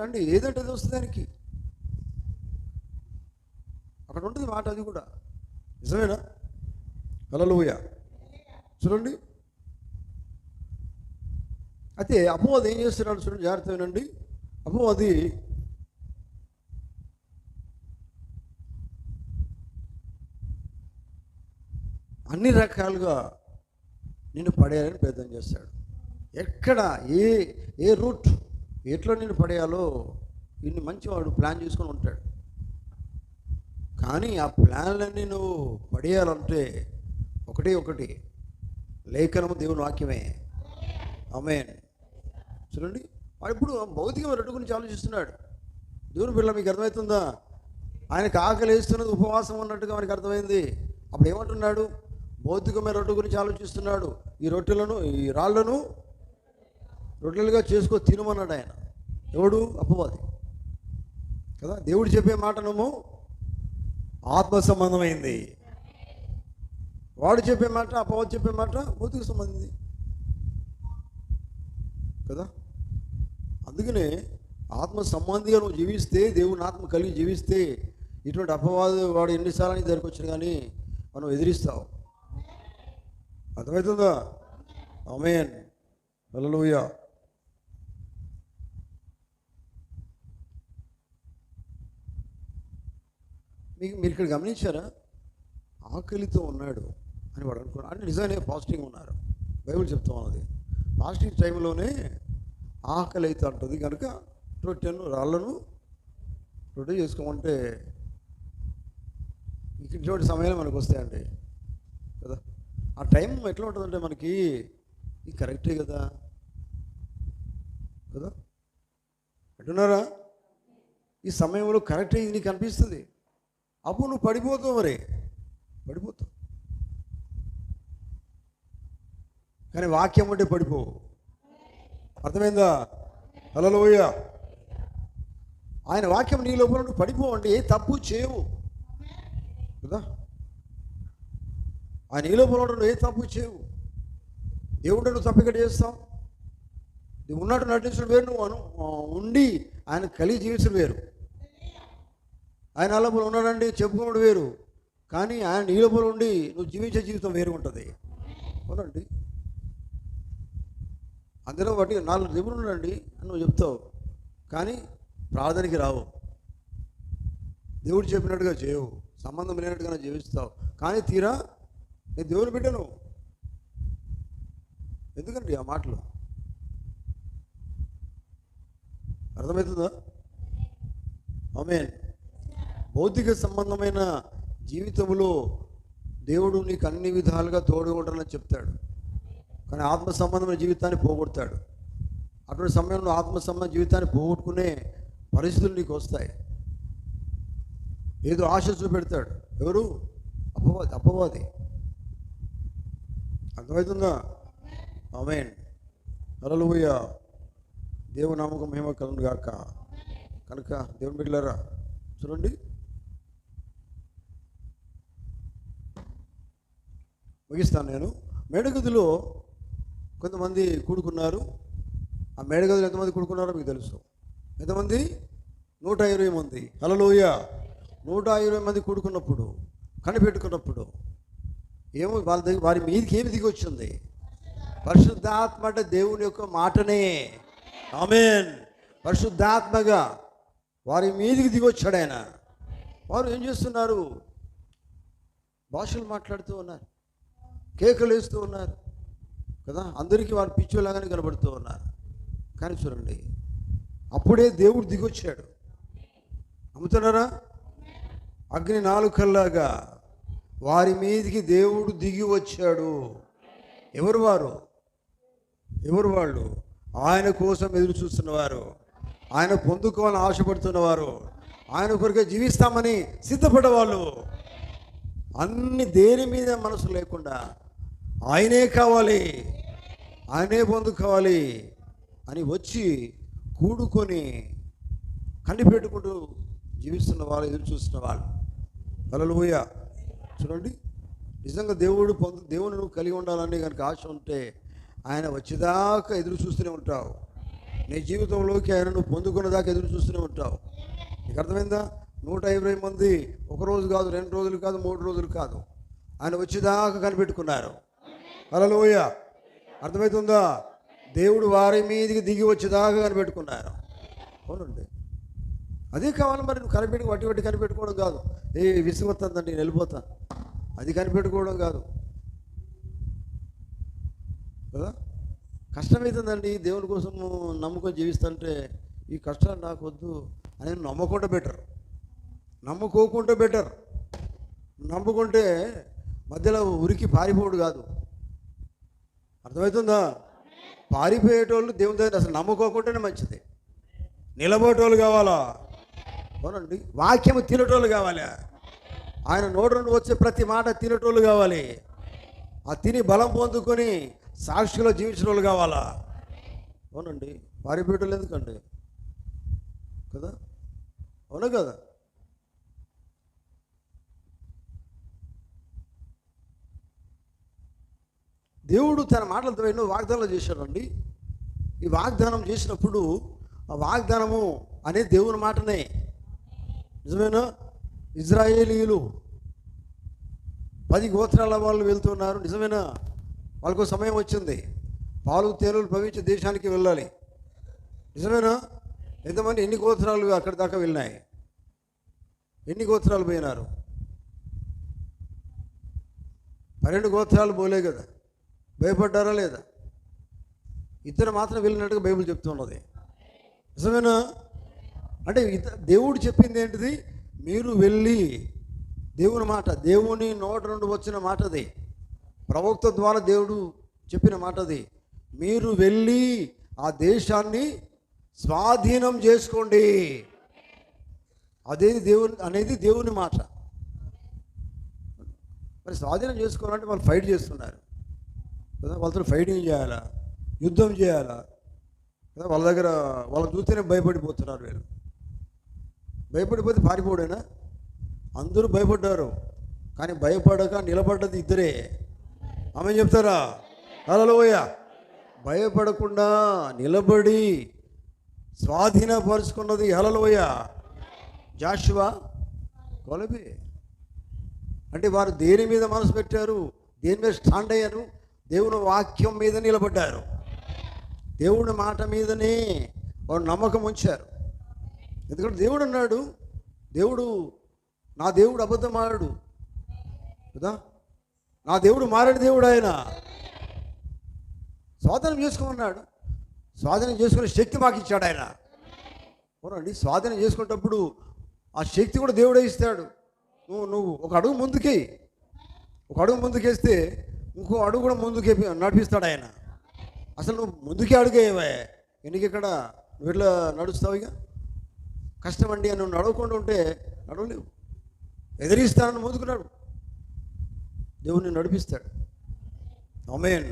అండి? ఏదంటే అది వస్తుంది దానికి. అక్కడ ఉంటుంది మాట, అది కూడా నిజమేనా? హల్లెలూయా. చూడండి, అయితే అపవాది ఏం చేస్తున్నాడు చూడండి, జాగ్రత్త వినండి. అపవాది అన్ని రకాలుగా నిన్ను పడేయాలని ప్రయత్నం చేస్తాడు. ఎక్కడ ఏ రూట్ ఎట్లా నిన్ను పడేయాలో ఇన్ని మంచి వాడు ప్లాన్ చేసుకొని ఉంటాడు. కానీ ఆ ప్లాన్లన్నీ నువ్వు పడేయాలంటే ఒకటి లేఖనము దేవుని వాక్యమే. ఆమేన్. చూడండి, వాడు ఇప్పుడు భౌతికమైన రొట్టె గురించి ఆలోచిస్తున్నాడు. దేవుని పిల్ల, మీకు అర్థమవుతుందా? ఆయనకు ఆకలి వేస్తున్నది ఉపవాసం అన్నట్టుగా మనకి అర్థమైంది. అప్పుడు ఏమంటున్నాడు? భౌతికమైన రొట్టె గురించి ఆలోచిస్తున్నాడు. ఈ రొట్టెలను, ఈ రాళ్లను రొట్టెలుగా చేసుకో తినమన్నాడు ఆయన. ఎవడు? అపవాది కదా. దేవుడు చెప్పే మాటనేమో ఆత్మ సంబంధమైంది. వాడు చెప్పే మాట, అపవాది చెప్పే మాట భౌతిక సంబంధింది కదా. అందుకనే ఆత్మ సంబంధిగా నువ్వు జీవిస్తే, దేవుని ఆత్మ కలిగి జీవిస్తే, ఇటువంటి అపవాది వాడు ఎన్నిసార్లు నీ దగ్గరికి వచ్చినా కానీ మనం ఎదిరిస్తావు. అర్థమవుతుందా? ఆమేన్. హల్లెలూయా. మీరు ఇక్కడ గమనించారా? ఆకలితో ఉన్నాడు అని వాడు అనుకున్నాడు. అంటే నిజంగానే ఫాస్టింగ్ ఉన్నారు. బైబిల్ చెప్తా ఉన్నది, ఫాస్టింగ్ టైంలోనే ఆకలి అయితే అంటుంది కనుక రాళ్ళను రొట్టె చేసుకోమంటే ఇటువంటి సమయాలు మనకు వస్తాయండి కదా. ఆ టైం ఎట్లా ఉంటుందంటే మనకి ఇది కరెక్టే కదా అంటున్నారా? ఈ సమయంలో కరెక్టే ఇది నీకు అనిపిస్తుంది. అప్పుడు నువ్వు పడిపోతావు, పడిపోతావు. కానీ వాక్యం అంటే పడిపోవు. అర్థమైందా? హల్లెలూయా. ఆయన వాక్యం నీ లోపల నువ్వు పడిపోవండి, ఏ తప్పు చేయవు కదా. ఆయన నీ లోపల నువ్వు ఏ తప్పు చేయవు. దేవుడు నువ్వు తప్పు ఇక్కడ చేస్తావు. నువ్వు ఉన్నట్టు నటించడం వేరు, నువ్వు ఉండి ఆయన కలిగి జీవించడం వేరు. ఆయన లోపల ఉన్నాడండి చెప్పుకోవడం వేరు, కానీ ఆయన నీ లోపల ఉండి నువ్వు జీవించే జీవితం వేరు ఉంటుంది. అవునండి. అందులో బట్టి 4 దేవుడు ఉన్నాడండి అని నువ్వు చెప్తావు, కానీ ప్రార్థనకి రావు. దేవుడు చెప్పినట్టుగా చేయవు, సంబంధం లేనట్టుగా జీవిస్తావు. కానీ తీరా నేను దేవుని బిడ్డను. ఎందుకండి ఆ మాటలు? అర్థమవుతుందా? ఆమేన్. భౌతిక సంబంధమైన జీవితంలో దేవుడు నీకు అన్ని విధాలుగా తోడు ఉంటానని చెప్తాడు, కానీ ఆత్మ సంబంధమైన జీవితాన్ని పోగొడతాడు. అటువంటి సమయంలో ఆత్మ సంబంధ జీవితాన్ని పోగొట్టుకునే పరిస్థితులు నీకు వస్తాయి. ఏదో ఆశ చూపెడతాడు. ఎవరు? అపవాది. అర్థమవుతుందా? ఆమేన్. హల్లెలూయా. దేవుని నామముకు మహిమ కలుగును గాక. కనుక దేవుని బిడ్డలారా చూడండి, ముగిస్తాను నేను. మేడగదిలో కొంతమంది కూడుకున్నారు. ఆ మేడగదిలో ఎంతమంది కూడుకున్నారో మీకు తెలుసు. ఎంతమంది? 120 మంది. హల్లెలూయా. 120 మంది కూడుకున్నప్పుడు, కనిపెట్టుకున్నప్పుడు ఏమో వారి మీదకి ఏమి దిగి వచ్చింది? పరిశుద్ధాత్మ. అంటే దేవుని యొక్క మాటనే. ఆమేన్. పరిశుద్ధాత్మగా వారి మీదికి దిగి వచ్చాడు ఆయన. వారు ఏం చేస్తున్నారు? భాషలు మాట్లాడుతూ ఉన్నారు, కేకలు వేస్తూ ఉన్నారు కదా. అందరికీ వారు పిచ్చోలాగానే కనబడుతూ ఉన్నారు. కానీ చూడండి, అప్పుడే దేవుడు దిగొచ్చాడు. నమ్ముతున్నారా? అగ్ని నాలుకల్లాగా వారి మీదికి దేవుడు దిగి వచ్చాడు. ఎవరు వారు? ఎవరు వాళ్ళు? ఆయన కోసం ఎదురు చూస్తున్నవారు, ఆయన పొందుకోవాలని ఆశపడుతున్నవారు, ఆయన కొరకే జీవిస్తామని సిద్ధపడేవాళ్ళు. అన్ని దేని మీద మనసు లేకుండా ఆయనే కావాలి, ఆయనే పొందుకోవాలి అని వచ్చి కూడుకొని కనిపెట్టుకుంటూ జీవిస్తున్న వాళ్ళు, ఎదురు చూస్తున్న వాళ్ళు. హల్లెలూయా. చూడండి, నిజంగా దేవుని నువ్వు కలిగి ఉండాలని కనుక ఆశ ఉంటే ఆయన వచ్చేదాకా ఎదురు చూస్తూనే ఉంటావు. నీ జీవితంలోకి ఆయన నువ్వు పొందుకునేదాకా ఎదురు చూస్తూనే ఉంటావు. నీకు అర్థమైందా? 120 మంది ఒకరోజు కాదు, 2 రోజులు కాదు, 3 రోజులు కాదు, ఆయన వచ్చేదాకా కనిపెట్టుకున్నారు. హల్లెలూయా. అర్థమవుతుందా? దేవుడు వారి మీదకి దిగి వచ్చేదాకా కనిపెట్టుకున్నారు. అవునండి, అదే కావాలి. మరి నువ్వు వట్టి కనిపెట్టుకోవడం కాదు. విసుగొస్తుందండి నేను వెళ్ళిపోతా, అది కనిపెట్టుకోవడం కాదు కదా. కష్టమవుతుందండి దేవుని కోసం నమ్ముకొని జీవిస్తుంటే, ఈ కష్టాలు నాకు వద్దు అని నమ్మకుండా బెటర్, నమ్ముకోకుండా బెటర్. నమ్ముకుంటే మధ్యలో ఉరికి పారిపోడు కాదు. అర్థమవుతుందా? పారిపోయేటోళ్ళు దేవుని దగ్గర అసలు నమ్ముకోకుండానే మంచిది. నిలబోటోళ్ళు కావాలా? అవునండి, వాక్యము తినటోళ్ళు కావాలి. ఆయన నోటి నుండి వచ్చే ప్రతి మాట తినటోళ్ళు కావాలి. ఆ తిని బలం పొందుకొని సాక్షిలో జీవించిన వాళ్ళు కావాలా? అవునండి, పారిపోయేటోళ్ళు ఎందుకండి కదా. అవును కదా. దేవుడు తన మాటలతో ఎన్నో వాగ్దానాలు చేశాడండి. ఈ వాగ్దానం చేసినప్పుడు ఆ వాగ్దానము అనే దేవుని మాటనే. నిజమేనా? ఇజ్రాయేలీయులు 10 గోత్రాల వాళ్ళు వెళ్తున్నారు. నిజమేనా? వాళ్ళకు సమయం వచ్చింది, పాలు తేనెలు ప్రవహించే దేశానికి వెళ్ళాలి. నిజమేనా? ఎంతమంది, ఎన్ని గోత్రాలు అక్కడి దాకా వెళ్ళినాయి? ఎన్ని గోత్రాలు పోయినారు? 12 గోత్రాలు పోలే కదా. భయపడ్డారా లేదా? 2 మాత్రం వెళ్ళినట్టుగా బైబిల్ చెప్తున్నది. నిజమేనా? అంటే దేవుడు చెప్పింది ఏంటిది? మీరు వెళ్ళి, దేవుని మాట, దేవుని నోటి నుండి వచ్చిన మాట అది, ప్రవక్త ద్వారా దేవుడు చెప్పిన మాట అది. మీరు వెళ్ళి ఆ దేశాన్ని స్వాధీనం చేసుకోండి. అనేది దేవుని మాట. మరి స్వాధీనం చేసుకోవాలంటే వాళ్ళు ఫైట్ చేస్తున్నారు కదా. వాళ్ళతో ఫైటింగ్ చేయాలా, యుద్ధం చేయాలా కదా. వాళ్ళ దగ్గర వాళ్ళని చూస్తేనే భయపడిపోతున్నారు. వీళ్ళు భయపడిపోతే పారిపోడేనా? అందరూ భయపడ్డారు, కానీ భయపడక నిలబడ్డది ఇద్దరే. ఆమె చెప్తారా? హల్లెలూయా. భయపడకుండా నిలబడి స్వాధీనపరుచుకున్నది హల్లెలూయా జాషువా, కొలబి. అంటే వారు దేని మీద మనసు పెట్టారు? దేని మీద స్టాండ్ అయ్యారు? దేవుని వాక్యం మీద నిలబడ్డారు. దేవుని మాట మీదనే వారు నమ్మకం ఉంచారు. ఎందుకంటే దేవుడు అన్నాడు, నా దేవుడు అబద్ధం ఆడాడు కదా. నా దేవుడు మారని దేవుడు. ఆయన స్వాధీనం చేసుకోమన్నాడు. స్వాధీనం చేసుకునే శక్తి మాకు ఇచ్చాడు ఆయన. అవునండి, స్వాధీనం చేసుకునేటప్పుడు ఆ శక్తి కూడా దేవుడే ఇస్తాడు. నువ్వు ఒక అడుగు ముందుకేస్తే ఇంకో అడుగు కూడా ముందుకే నడిపిస్తాడు ఆయన. అసలు నువ్వు ముందుకే అడుగేవే, ఎందుకు ఇక్కడ నువ్వు ఇట్లా నడుస్తావు? ఇక కష్టమండి అని నువ్వు నడవకుండా ఉంటే నడవలేవు. ఎదిరిస్తానని ముందుకున్నాడు, దేవుడిని నడిపిస్తాడు. ఆమేన్.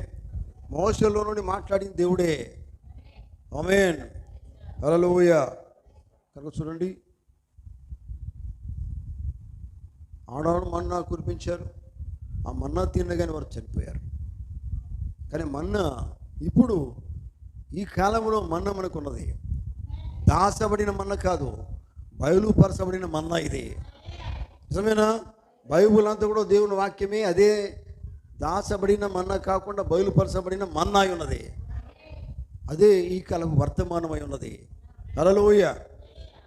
మోషేలో నుండి మాట్లాడిన దేవుడే. ఆమేన్. హల్లెలూయా. కనుక చూడండి, ఆనాడు మన్నా కురిపించారు. ఆ మన్నా తినగానే వారు చనిపోయారు. కానీ మన్నా ఇప్పుడు ఈ కాలంలో మన్నా మనకున్నది దాచబడిన మన్నా కాదు, బయలుపరచబడిన మన్నా ఇది. నిజమేనా? బైబుల్ అంతా కూడా దేవుని వాక్యమే. అదే దాచబడిన మన్నా కాకుండా బయలుపరచబడిన మన్నా ఉన్నది. అదే ఈ కాలం వర్తమానమై ఉన్నది. హల్లెలూయా.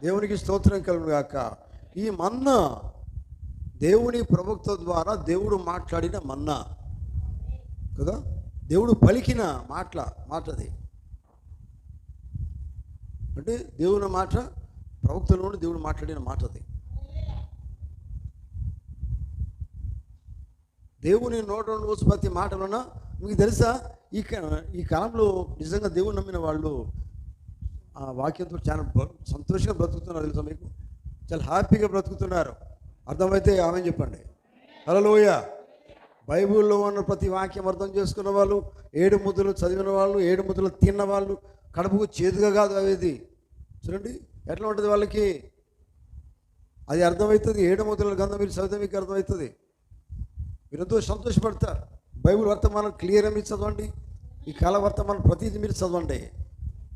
దేవునికి స్తోత్రం కలుగును గాక. ఈ మన్నా దేవుని ప్రవక్త ద్వారా దేవుడు మాట్లాడిన మన్నా కదా, దేవుడు పలికిన మాటది. అంటే దేవుని మాట, ప్రవక్తల నుండి దేవుడు మాట్లాడిన మాటది. దేవుని నోట నుండి వచ్చి ప్రతి మాట వలన మీకు తెలుసా, ఈ కాలంలో నిజంగా దేవుని నమ్మిన వాళ్ళు ఆ వాక్యంతో చాలా సంతోషంగా బ్రతుకుతున్నారు. తెలుసా మీకు? చాలా హ్యాపీగా బ్రతుకుతున్నారు. అర్థమైతే ఆమె చెప్పండి. హల్లెలూయా. బైబిల్లో ఉన్న ప్రతి వాక్యం అర్థం చేసుకున్న వాళ్ళు, 7 ముద్దలు చదివిన వాళ్ళు, 7 ముద్దలు తిన్న వాళ్ళు, కడుపుకు చేదుగా కాదు అవేది. చూడండి ఎట్లా ఉంటుంది వాళ్ళకి, అది అర్థమవుతుంది. 7 ముద్దల గంధం మీరు చదివితే మీకు అర్థమవుతుంది. మీరు ఎంతో సంతోషపడతారు. బైబిల్ వర్తమానం క్లియర్గా మీరు చదవండి. ఈ కాల వర్తమానం ప్రతిదీ మీరు చదవండి.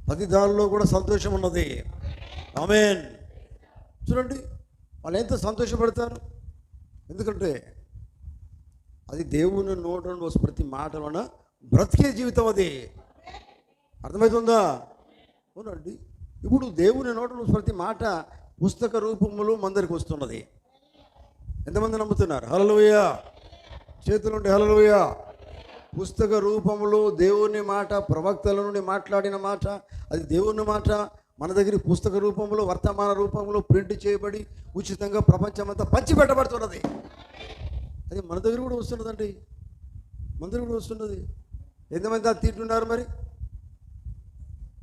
ప్రతి దానిలో కూడా సంతోషం ఉన్నది. ఆమేన్. చూడండి వాళ్ళు ఎంతో సంతోషపడతారు. ఎందుకంటే అది దేవుని నోట నుండి వస్తే ప్రతి మాట వలన బ్రతికే జీవితం అది. అర్థమవుతుందా? అవునండి. ఇప్పుడు దేవుని నోట నుండి ప్రతి మాట పుస్తక రూపంలో మందరికి వస్తున్నది. ఎంతమంది నమ్ముతున్నారు? హల్లెలూయా. చేతులుండి హల్లెలూయా. పుస్తక రూపంలో దేవుని మాట, ప్రవక్తల నుండి మాట్లాడిన మాట, అది దేవుని మాట మన దగ్గర పుస్తక రూపంలో, వర్తమాన రూపంలో ప్రింట్ చేయబడి ఉచితంగా ప్రపంచమంతా పంచిపెట్టబడుతున్నది. అది మన దగ్గర కూడా వస్తున్నదండి. మన దగ్గర కూడా వస్తున్నది. ఎంతమంది అది తింటున్నారు? మరి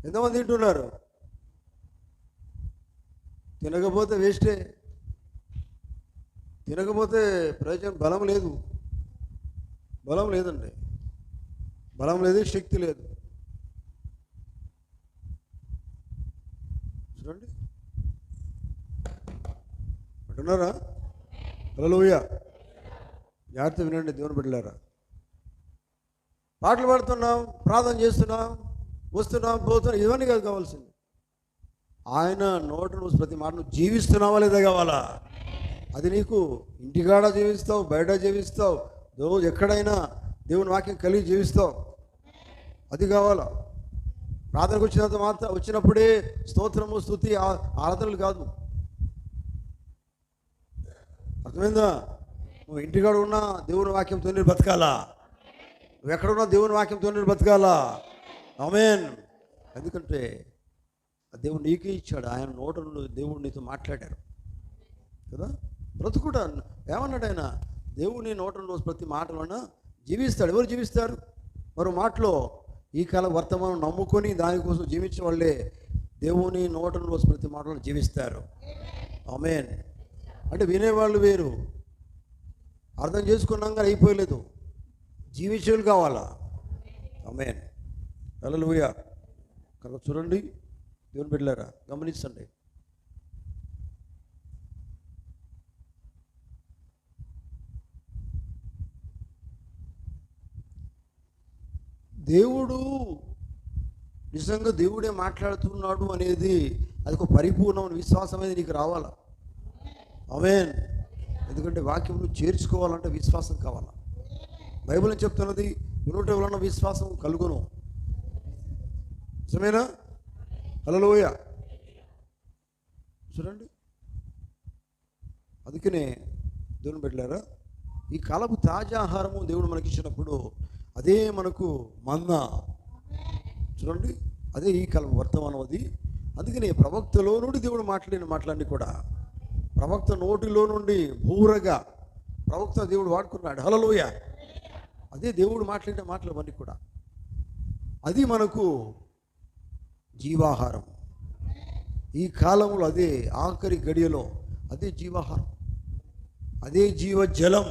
ఎంతమంది తింటున్నారు? తినకపోతే వేస్టే. తినకపోతే ప్రయోజనం. బలం లేదు, బలం లేదండి. బలం లేదు, శక్తి లేదు. చూడండి అంటున్నారా? హల్లెలూయా. జాగ్రత్త వినండి దేవుని బిడ్డలారా. పాటలు పాడుతున్నాం, ప్రార్థన చేస్తున్నాం, వస్తున్నాం, పోతున్నాం, ఇవన్నీ కాదు కావాల్సింది. ఆయన నోట నుంచి ప్రతి మాట నువ్వు జీవిస్తున్నావా లేదా కావాలా? అది నీకు ఇంటికాడ జీవిస్తావు, బయట జీవిస్తావు, రోజు ఎక్కడైనా దేవుని వాక్యం కలిగి జీవిస్తావు, అది కావాలా. ప్రార్థనకు వచ్చినప్పుడే స్తోత్రము, స్తుతి, ఆరాధనలు కాదు. అర్థమైందా? నువ్వు ఇంటికాడ ఉన్నా దేవుని వాక్యంతో నేను బతకాలా, నువ్వు ఎక్కడున్నా దేవుని వాక్యంతో నేను బతకాలా. ఆమేన్. ఎందుకంటే దేవుడు నీకే ఇచ్చాడు. ఆయన నోట నుండి దేవుడు నీతో మాట్లాడారు కదా. బ్రతుకుట ఏమన్నాడు ఆయన? దేవుని నోట నుండి ప్రతి మాట వలన జీవిస్తాడు. ఎవరు జీవిస్తారు? మరో మాటలో ఈ కాలం వర్తమానం నమ్ముకొని దానికోసం జీవించే వాళ్ళే దేవుని నోట నుండి ప్రతి మాటలో జీవిస్తారు. ఆమేన్. అంటే వినేవాళ్ళు వేరు, అర్థం చేసుకున్నాం కానీ అయిపోయలేదు, జీవించేవాళ్ళు కావాలా. ఆమేన్. హల్లెలూయా. కనుక చూడండి దేవుని బిడ్డలారా, గమనించండి. దేవుడు నిజంగా దేవుడే మాట్లాడుతున్నాడు అనేది అది ఒక పరిపూర్ణమైన విశ్వాసం అనేది నీకు రావాలా. ఆమేన్. ఎందుకంటే వాక్యం నువ్వు చేర్చుకోవాలంటే విశ్వాసం కావాలా. బైబిల్ చెప్తున్నది వినుట వలన విశ్వాసం కలుగును. నిజమేనా? హల్లెలూయా. చూడండి అందుకనే దేవుని బిడ్డలారా, ఈ కాలపు తాజా ఆహారము దేవుడు మనకి ఇచ్చినప్పుడు అదే మనకు మన్నా. చూడండి అదే ఈ కాలం వర్తమానం అది. అందుకని ప్రవక్తలో నుండి దేవుడు మాట్లాడిన మాటలన్నీ కూడా ప్రవక్త నోటిలో నుండి బూరగా ప్రవక్త దేవుడు వాడుకున్నాడు. హల్లెలూయా. అదే దేవుడు మాట్లాడిన మాటలు అవన్నీ కూడా అది మనకు జీవాహారం. ఈ కాలంలో అదే ఆఖరి గడియలో అదే జీవాహారం, అదే జీవజలం.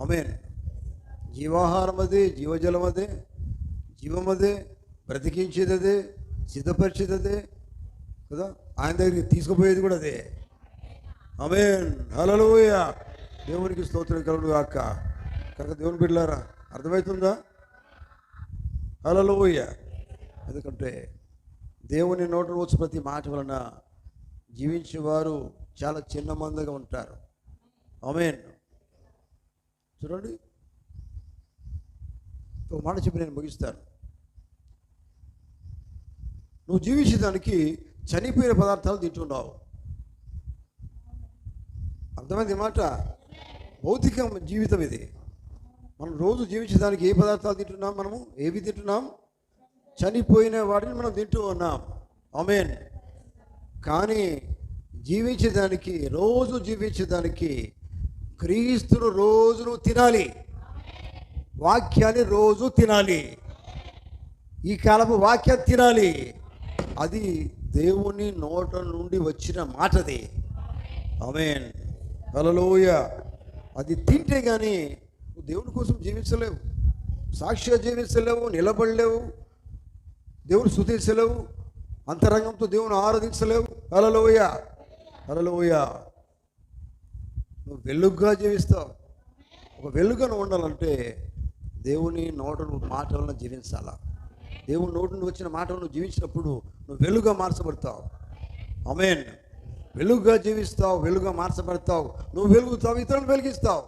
ఆమేన్. జీవాహారం అదే, జీవజలం అదే, జీవం అదే, బ్రతికించేది అదే, సిద్ధపరిచేది అదే కదా. ఆయన దగ్గరికి తీసుకుపోయేది కూడా అదే. ఆమేన్. హల్లెలూయా. దేవునికి స్తోత్రం కలుగును గాక. కనుక దేవుని బిడ్డలారా, అర్థమవుతుందా? హల్లెలూయా. ఎందుకంటే దేవుని నోట వచ్చి ప్రతి మాట వలన జీవించేవారు చాలా చిన్న మందిగా ఉంటారు. ఆమేన్. చూడండి ఒక మాట చెప్పి నేను ముగిస్తాను. నువ్వు జీవించేదానికి చనిపోయిన పదార్థాలు తింటున్నావు. అర్థమైంది మాట. భౌతిక జీవితం ఇది. మనం రోజు జీవించడానికి ఏ పదార్థాలు తింటున్నాం? మనము ఏవి తింటున్నాం? చనిపోయిన వాటిని మనం తింటూ ఉన్నాం. ఆమేన్. కానీ జీవించేదానికి, రోజు జీవించేదానికి క్రీస్తును రోజును తినాలి. వాక్యాన్ని రోజు తినాలి. ఈ కాలపు వాక్యం తినాలి. అది దేవుని నోట నుండి వచ్చిన మాటది. ఆమేన్. హల్లెలూయా. అది తింటే కానీ నువ్వు దేవుని కోసం జీవించలేవు, సాక్షిగా జీవించలేవు, నిలబడలేవు, దేవుని స్తుతించలేవు, అంతరంగంతో దేవుని ఆరాధించలేవు. హల్లెలూయా. హల్లెలూయా. నువ్వు వెలుగుగా జీవిస్తావు. ఒక వెలుగును ఉండాలంటే దేవుని నోటను మాటలను జీవించాలా. దేవుని నోటి నుండి వచ్చిన మాటలను జీవించినప్పుడు నువ్వు వెలుగుగా మార్చబడతావు. ఆమేన్. వెలుగుగా జీవిస్తావు, వెలుగుగా మార్చబడతావు, నువ్వు వెలుగుతావు, ఇతరులను వెలిగిస్తావు.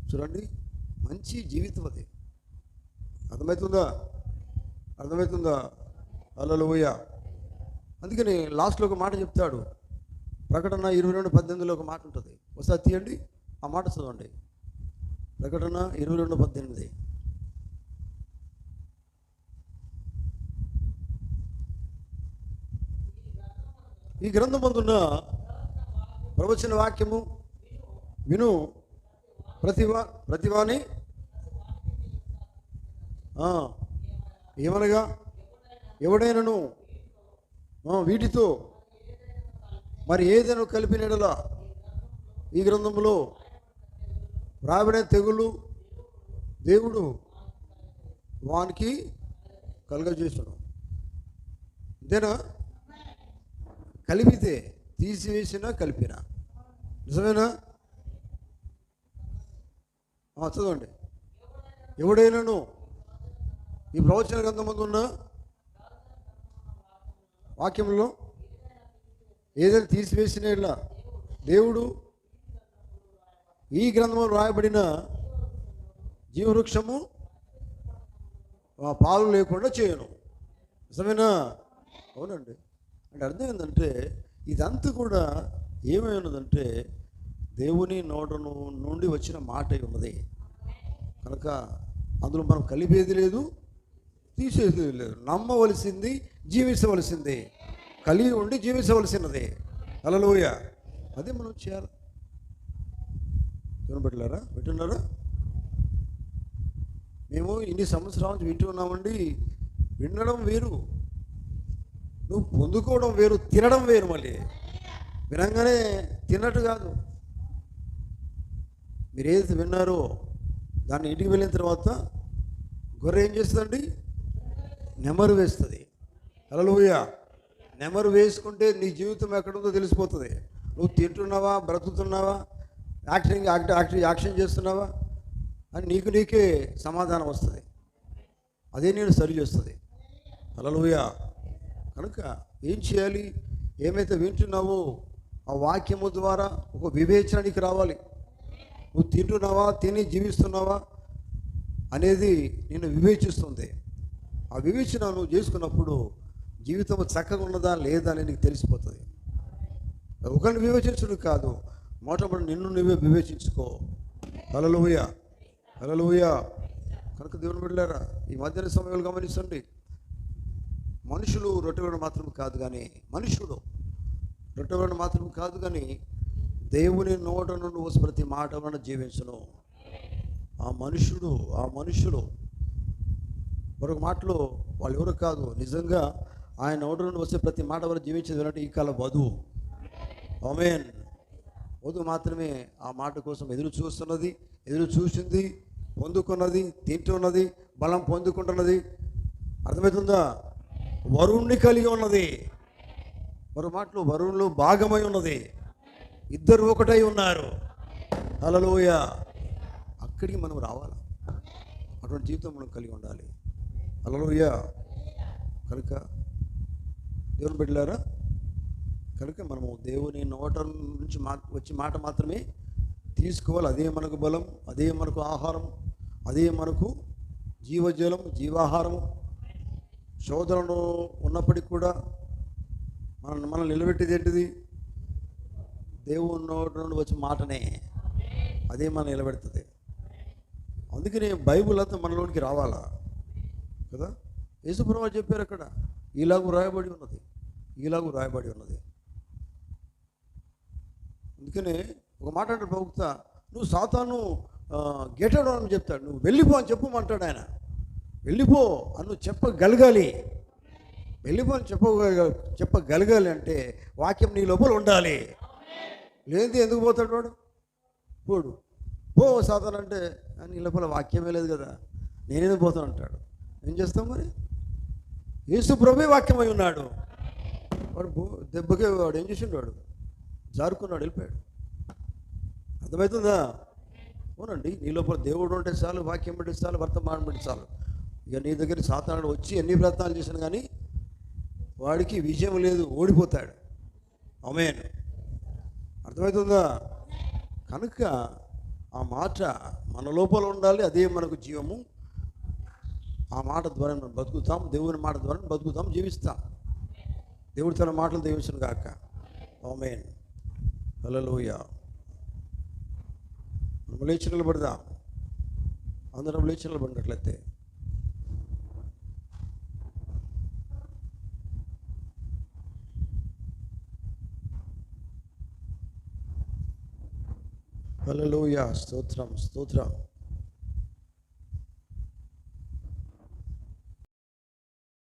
చూడండి, మంచి జీవితం అది. అర్థమవుతుందా? అర్థమవుతుందా? హల్లెలూయా. అందుకని లాస్ట్లో ఒక మాట చెప్తాడు. ప్రకటన 22:18 ఒక మాట ఉంటుంది. ఒకసారి తీయండి, ఆ మాట చదవండి. ప్రకటన 22:18. ఈ గ్రంథమందున్న ప్రవచన వాక్యము విను ప్రతివాని ఏమనగా ఎవడైనను వీటితో మరి ఏదైనా కలిపిన యెడల ఈ గ్రంథములో రాబడే తెగులు దేవుడు వానికి కలుగజేసను. అంతేనా? కలిపితే, తీసివేసినా, కలిపినా. నిజమేనా? చదవండి. ఎవడైనాను ఈ ప్రవచన గ్రంథమందు ఉన్న వాక్యంలో ఏదైనా తీసివేసిన ఇలా దేవుడు ఈ గ్రంథంలో రాయబడిన జీవవృక్షము పాలు లేకుండా చేయను. నిజమేనా? అవునండి. అంటే అర్థం ఏంటంటే ఇదంతా కూడా ఏమై ఉన్నదంటే దేవుని నోటను నుండి వచ్చిన మాట ఉన్నది కనుక అందులో మనం కలిపేది లేదు, తీసేది లేదు. నమ్మవలసింది, జీవించవలసింది, కలిగి ఉండి జీవించవలసినది. హల్లెలూయా. అదే మనం చేయాలి. వినబెట్టలేరా? వింటున్నారా? మేము ఇన్ని సంవత్సరాల నుంచి వింటూ ఉన్నామండి. వినడం వేరు, నువ్వు పొందుకోవడం వేరు, తినడం వేరు. మళ్ళీ వినంగానే తిన్నట్టు కాదు. మీరు ఏదైతే విన్నారో దాన్ని ఇంటికి వెళ్ళిన తర్వాత గొర్రె ఏం చేస్తుందండి? నెమరు వేస్తుంది. హల్లెలూయా. నెమరు వేసుకుంటే నీ జీవితం ఎక్కడుందో తెలిసిపోతుంది. నువ్వు తింటున్నావా, బ్రతుకుతున్నావా, యాక్షన్ చేస్తున్నావా అని నీకే సమాధానం వస్తుంది. అదే నేను సరి చేస్తుంది. హల్లెలూయా. కనుక ఏం చేయాలి? ఏమైతే వింటున్నావో ఆ వాక్యము ద్వారా ఒక వివేచన నీకు రావాలి. నువ్వు తింటున్నావా, తిని జీవిస్తున్నావా అనేది నేను వివేచిస్తుంది. ఆ వివేచన నువ్వు చేసుకున్నప్పుడు జీవితం చక్కగా ఉన్నదా లేదా అని నీకు తెలిసిపోతుంది. ఒకరిని వివేచించడం కాదు, మొట్టమొదటి నిన్ను నువ్వే వివేచించుకో. హల్లెలూయా. హల్లెలూయా. కనుక దేవుని బిడ్డలారా, ఈ మధ్యాహ్న సమయాలు గమనించండి. మనుషులు రొట్టెలను మాత్రం కాదు కానీ, మనుషుడు రొట్టెలను మాత్రం కాదు కానీ దేవుని నోట నుండి వస్తే ప్రతి మాట వలన జీవించును. ఆ మనుషుడు మరొక మాటలో వాళ్ళు ఎవరు కాదు, నిజంగా ఆయన నోట నుండి వస్తే ప్రతి మాట వల్ల జీవించేది అంటే ఈ కాల వధువు. ఆమేన్. వధువు మాత్రమే ఆ మాట కోసం ఎదురు చూసింది, పొందుకున్నది, తింటున్నది, బలం పొందుకుంటున్నది. అర్థమవుతుందా? వరుణ్ణి కలిగి ఉన్నది. మరో మాటలో వరుణ్లో భాగమై ఉన్నది. ఇద్దరు ఒకటై ఉన్నారు. హల్లెలూయా. అక్కడికి మనం రావాలి. అటువంటి జీవితం మనం కలిగి ఉండాలి. హల్లెలూయా. కనుక దేవుని బిడ్డలారా, కనుక మనము దేవుని నోట నుంచి వచ్చే మాట మాత్రమే తీసుకోవాలి. అదే మనకు బలం, అదే మనకు ఆహారం, అదే మనకు జీవజలం, జీవాహారము. శోధనలో ఉన్నప్పటికీ కూడా మనం నిలబెట్టేది ఏంటిది? దేవుని నోటి నుండి వచ్చే మాటనే అదే మనం నిలబెడుతుంది. అందుకని బైబిల్ అంతా మనలోనికి రావాలా కదా. యేసుప్రభువు చెప్పారు అక్కడ, ఇలాగూ రాయబడి ఉన్నది, ఇలాగూ రాయబడి ఉన్నది. అందుకనే ఒక మాట అంటే ప్రవక్త, నువ్వు సాతాను గెటౌట్ అని చెప్తాడు, నువ్వు వెళ్ళిపో అని చెప్పమంటాడు ఆయన. వెళ్ళిపో అని నువ్వు చెప్పగలగాలి. వెళ్ళిపో అని చెప్పగలగాలి అంటే వాక్యం నీ లోపల ఉండాలి. లేదు ఎందుకు పోతాడు వాడు? పోడు. పో సాతాను అంటే నీ లోపల వాక్యమే లేదు కదా, నేనేదో పోతాను అంటాడు. ఏం చేస్తాం మరి? యేసు ప్రభువే వాక్యమై ఉన్నాడు. వాడు దెబ్బకే వాడు ఏం చేసిండు? వాడు జారుకున్నాడు, వెళ్ళిపోయాడు. అర్థమవుతుందా? అవునండి, నీ లోపల దేవుడు ఉంటే చాలు, వాక్యం పెట్టి చాలు, వర్తమానం పెట్టి చాలు. ఇక నీ దగ్గర సాతానుడు వచ్చి ఎన్ని ప్రయత్నాలు చేశాను కానీ వాడికి విజయం లేదు, ఓడిపోతాడు. ఆమేన్. అర్థమవుతుందా? కనుక ఆ మాట మన లోపల ఉండాలి, అదే మనకు జీవము. ఆ మాట ద్వారా మనం బతుకుతాం, దేవుని మాట ద్వారా బతుకుతాం, జీవిస్తాం. దేవుడు తన మాటలు దీవించును గాక. ఆమేన్. హల్లెలూయా. మనం లేచి నిలబడదాం. అందరం లేచి నిలబడినట్లయితే హల్లెలూయా. స్తోత్రం, స్తోత్రం.